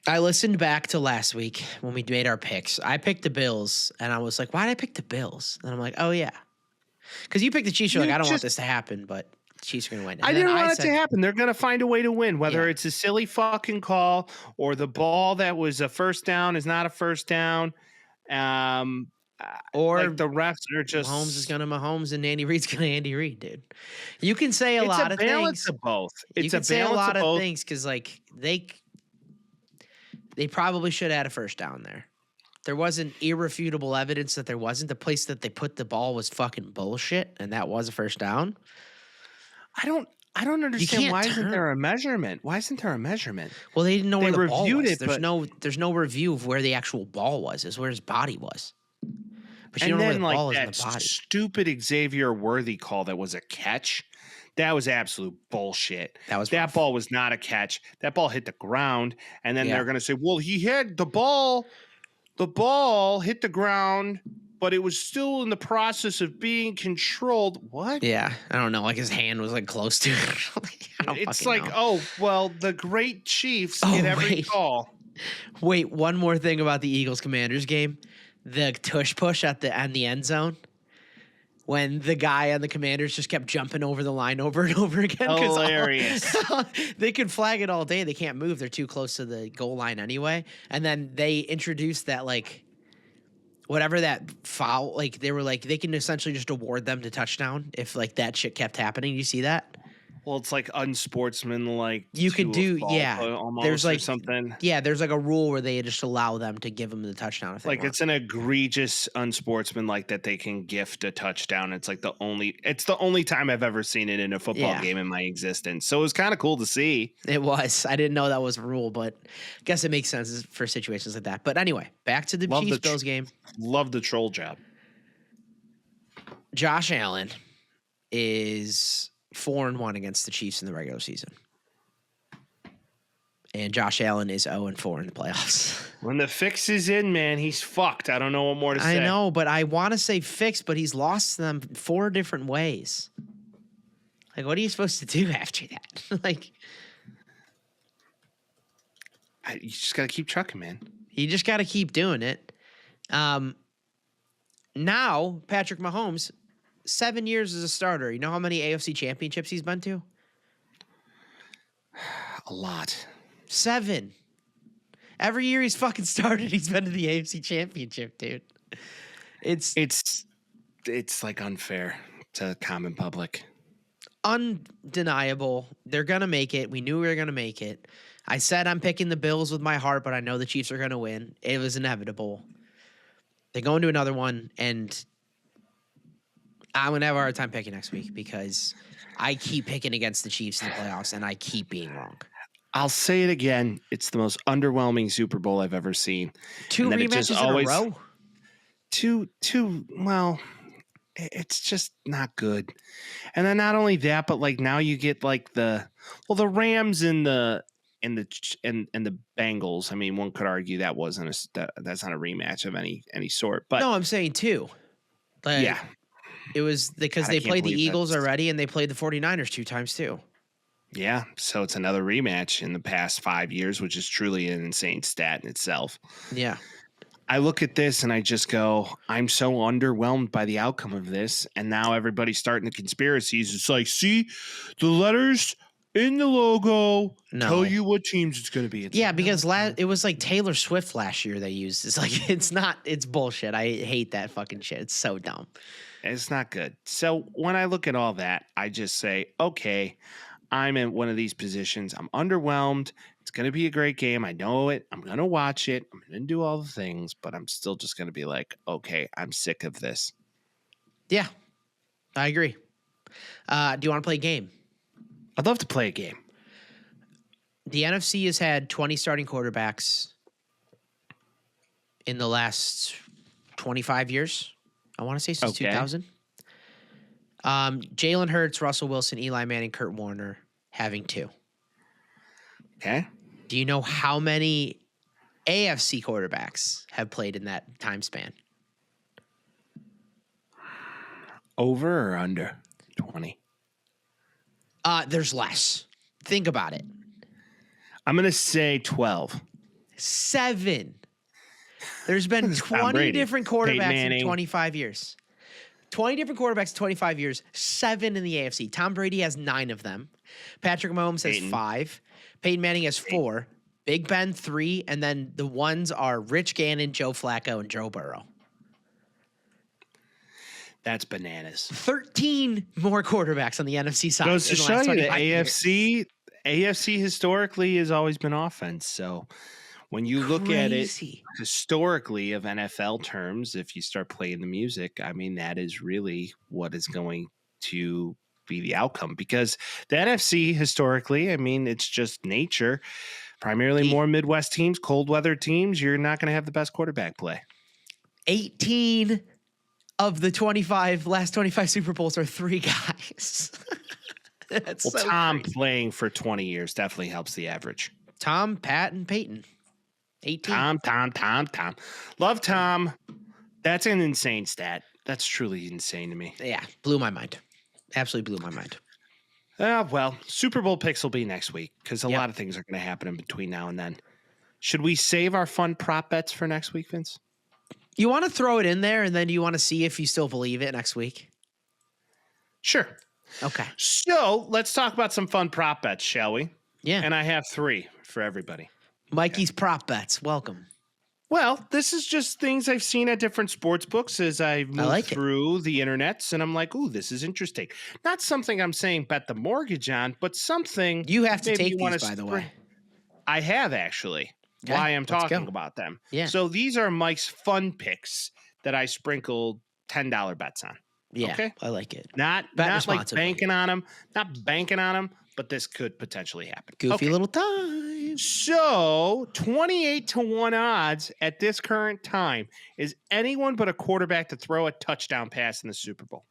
I listened back to last week when we made our picks. I picked the Bills, and I was like, why did I pick the Bills? And I'm like, oh, yeah. Because you picked the Chiefs. You're like, I don't want this to happen, but the Chiefs are going to win. And I didn't want it to happen. They're going to find a way to win, whether it's a silly fucking call or the ball that was a first down is not a first down. Or like the refs are just Mahomes is going to Mahomes and Andy Reid's going to Andy Reid, dude. You can say a lot of things. It's a balance of both. You can say a lot of things because, like, they probably should have had a first down there. There wasn't irrefutable evidence that there wasn't. The place that they put the ball was fucking bullshit, and that was a first down. I don't understand why isn't there a measurement? Why isn't there a measurement? Well, they didn't know where the ball was. It, there's no review of where the actual ball was. It's where his body was. But you and don't know then where the ball is in that the body. Stupid Xavier Worthy call that was a catch. That was absolute bullshit. That ball was not a catch. That ball hit the ground, and then they're going to say, "Well, he had the ball. The ball hit the ground, but it was still in the process of being controlled." What? Yeah, I don't know. Like his hand was like close to it. It's like, know. Oh, well, the great Chiefs get every call. Wait, one more thing about the Eagles-Commanders game. The tush push at the end zone. When the guy on the Commanders just kept jumping over the line over and over again. Hilarious. They could flag it all day. They can't move. They're too close to the goal line anyway. And then they introduced that, like, whatever that foul, like, they were like, they can essentially just award them to touchdown if, like, that shit kept happening. You see that? Well, it's like unsportsmanlike. You could do, almost, there's like something. Yeah, there's like a rule where they just allow them to give them the touchdown. If they want. It's an egregious unsportsmanlike that they can gift a touchdown. It's like the only time I've ever seen it in a football game in my existence. So it was kind of cool to see. It was. I didn't know that was a rule, but I guess it makes sense for situations like that. But anyway, back to the Chiefs-Bills game. Love the troll job. Josh Allen is 4-1 against the Chiefs in the regular season. And Josh Allen is 0-4 in the playoffs. When the fix is in, man, he's fucked. I don't know what more to say. I know, but I want to say fix, but he's lost them 4 different ways. Like, what are you supposed to do after that? Like, you just got to keep trucking, man. You just got to keep doing it. Now, Patrick Mahomes, 7 years as a starter. You know how many AFC championships he's been to? A lot. 7. Every year he's fucking started, he's been to the AFC championship, dude. It's like unfair to the common public. Undeniable. They're going to make it. We knew we were going to make it. I said I'm picking the Bills with my heart, but I know the Chiefs are going to win. It was inevitable. They go into another one, and I'm going to have a hard time picking next week because I keep picking against the Chiefs in the playoffs, and I keep being wrong. I'll say it again. It's the most underwhelming Super Bowl I've ever seen. 2 rematches in a row? Well, it's just not good. And then not only that, but like now you get like the Rams and the Bengals. I mean, one could argue that that's not a rematch of any sort. But no, I'm saying 2. Like, yeah, it was because God, I they can't played the believe Eagles that's- already, and they played the 49ers 2 times too. Yeah, so it's another rematch in the past 5 years, which is truly an insane stat in itself. Yeah. I look at this and I just go, I'm so underwhelmed by the outcome of this. And now everybody's starting the conspiracies. It's like, see, the letters in the logo tell you what teams it's going to be. It's yeah, like, because it was like Taylor Swift last year they used. It's like, it's bullshit. I hate that fucking shit. It's so dumb. It's not good. So when I look at all that, I just say, okay, I'm in one of these positions. I'm underwhelmed. It's going to be a great game. I know it. I'm going to watch it. I'm going to do all the things, but I'm still just going to be like, okay, I'm sick of this. Yeah, I agree. Do you want to play a game? I'd love to play a game. The NFC has had 20 starting quarterbacks in the last 25 years. I want to say since 2000. Jalen Hurts, Russell Wilson, Eli Manning, Kurt Warner having 2. Okay. Do you know how many AFC quarterbacks have played in that time span? Over or under 20? There's less. Think about it. I'm going to say 12. 7. There's been Tom 20 Brady, different Peyton quarterbacks in Manning. 25 years. 20 different quarterbacks in 25 years, 7 in the AFC. Tom Brady has 9 of them. Patrick Mahomes has 5. Peyton Manning has 4. Big Ben 3, and then the ones are Rich Gannon, Joe Flacco, and Joe Burrow. That's bananas. 13 more quarterbacks on the NFC side. Goes to in the show last you the 25 years. AFC historically has always been offense. So when you look at it Crazy. historically of NFL terms, if you start playing the music, I mean, that is really what is going to be the outcome, because the NFC historically, I mean, it's just nature. Primarily more Midwest teams, cold weather teams, you're not going to have the best quarterback play. 18 of the last 25 Super Bowls are 3 guys. That's Well, so Tom crazy. playing for 20 years definitely helps the average. Tom, Pat, and Peyton. 18. Tom. Love Tom. That's an insane stat. That's truly insane to me. Yeah, blew my mind. Absolutely blew my mind. Well, Super Bowl picks will be next week because a lot of things are going to happen in between now and then. Should we save our fun prop bets for next week, Vince? You want to throw it in there, and then you want to see if you still believe it next week? Sure. Okay. So let's talk about some fun prop bets, shall we? Yeah. And I have 3 for everybody. Mikey's prop bets. Welcome. Well, this is just things I've seen at different sports books as I've moved through the internets, and I'm like, ooh, this is interesting. Not something I'm saying bet the mortgage on, but something You have to take wanna these, by the way. I have actually. Okay, Why I'm let's talking go. about them. Yeah. So these are Mike's fun picks that I sprinkled $10 bets on. Yeah. Okay. I like it. Not like responsibly. banking on them, but this could potentially happen. Goofy little time. So 28 to 1 odds at this current time is anyone but a quarterback to throw a touchdown pass in the Super Bowl.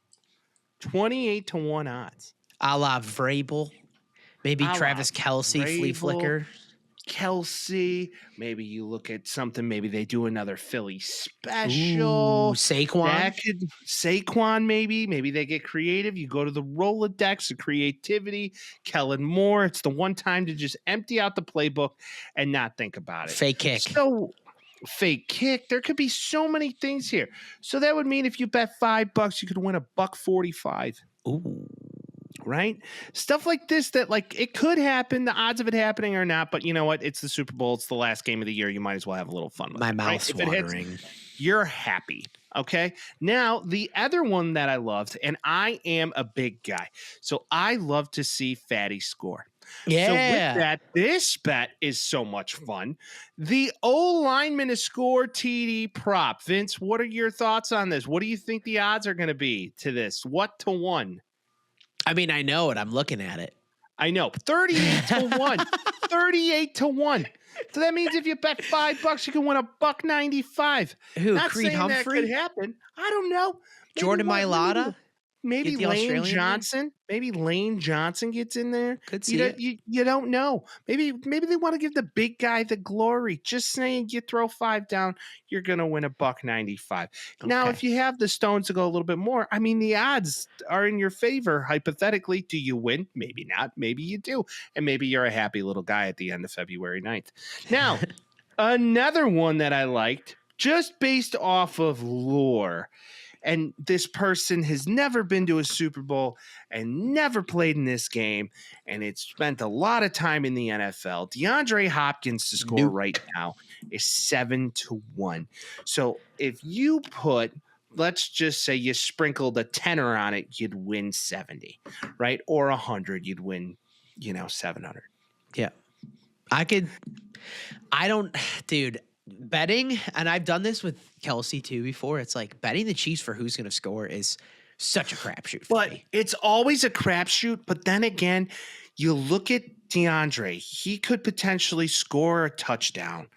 28 to 1 odds. A la Vrabel. Maybe A la Travis Kelce, flea Vrabel. flicker. Kelsey, maybe you look at something, maybe they do another Philly special. Ooh, Saquon. Saquon, maybe they get creative. You go to the Rolodex of creativity. Kellen Moore, it's the one time to just empty out the playbook and not think about it. Fake kick. So fake kick. There could be so many things here. So that would mean if you bet $5, you could win $1.45. Ooh. Right? Stuff like this that like it could happen. The odds of it happening or not, but you know what? It's the Super Bowl. It's the last game of the year. You might as well have a little fun with My it. mouth's If it hits, watering. you're happy. Okay. Now, the other one that I loved, and I am a big guy, so I love to see Fatty score. Yeah. So with that, this bet is so much fun. The O lineman to score TD prop. Vince, what are your thoughts on this? What do you think the odds are going to be to this? What to 1? I mean, I know it. I'm looking at it. I know. 38 to 1. 38 to 1. So that means if you bet $5, you can win $1.95. Who? Not Creed saying that Humphrey? could happen. I don't know. Maybe Jordan what- Mailata? Maybe Get the Lane Australian Johnson. Maybe Lane Johnson gets in there. Could see it. You don't know. Maybe they want to give the big guy the glory. Just saying, you throw 5 down, you're gonna win $1.95. Now, Okay. if you have the stones to go a little bit more, I mean, the odds are in your favor. Hypothetically, do you win? Maybe not. Maybe you do, and maybe you're a happy little guy at the end of February 9th. Now, another one that I liked, just based off of lore. And this person has never been to a Super Bowl and never played in this game, and it's spent a lot of time in the NFL. DeAndre Hopkins to score right now is 7 to 1. So if you put, let's just say you sprinkled a tenner on it, you'd win 70, right? Or 100, you'd win, 700. Yeah. Dude, betting, and I've done this with Kelsey too before. It's like betting the Chiefs for who's going to score is such a crapshoot. But it's always a crapshoot. But then again, you look at DeAndre, he could potentially score a touchdown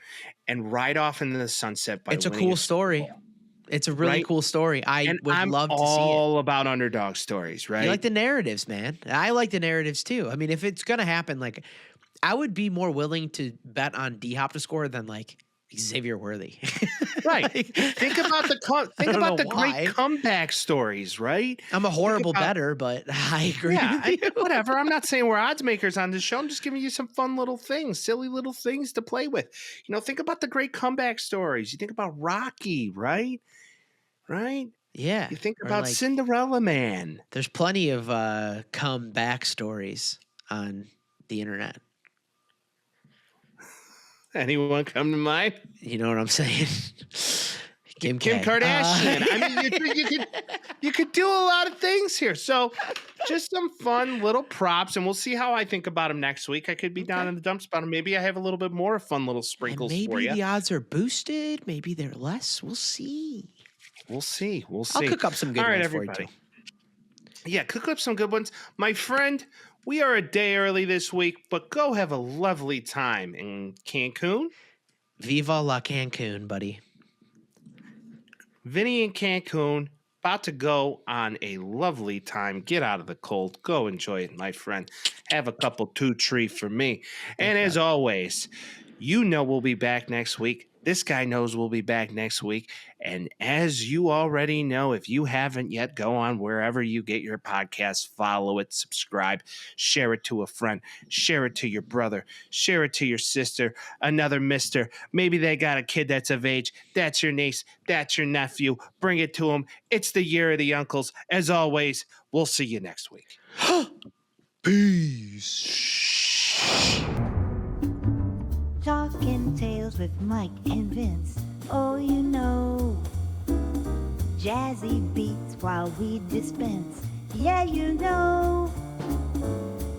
and ride off into the sunset by It's a winning cool story. It's a really cool story. I'm love to see it. All about underdog stories, right? You like the narratives, man. I like the narratives too. I mean, if it's going to happen, like I would be more willing to bet on D-Hop to score than like Xavier Worthy. Right. Think about the why. great comeback stories, right? I'm a horrible bettor, but I agree. Yeah, with you. whatever. I'm not saying we're odds makers on this show. I'm just giving you some fun little things, silly little things to play with. Think about the great comeback stories. You think about Rocky, right? Right? Yeah. You think Or about like, Cinderella Man. There's plenty of comeback stories on the internet. Anyone come to mind? You know what I'm saying? Kim Kardashian. I mean, you could do a lot of things here. So just some fun little props, and we'll see how I think about them next week. I could be down in the dumps about them. Maybe I have a little bit more fun little sprinkles and for you. maybe the odds are boosted. Maybe they're less. We'll see. We'll see. I'll cook up some good ones for you too. Yeah, cook up some good ones. My friend, we are a day early this week, but go have a lovely time in Cancun. Viva la Cancun, buddy. Vinny in Cancun, about to go on a lovely time. Get out of the cold. Go enjoy it, my friend. Have a couple 2-3 for me. And as always, we'll be back next week. This guy knows we'll be back next week. And as you already know, if you haven't yet, go on wherever you get your podcasts, follow it, subscribe, share it to a friend, share it to your brother, share it to your sister, another mister. Maybe they got a kid that's of age. That's your niece. That's your nephew. Bring it to them. It's the year of the uncles. As always, we'll see you next week. Peace. Talking tales with Mike and Vince. Oh, jazzy beats while we dispense. Yeah,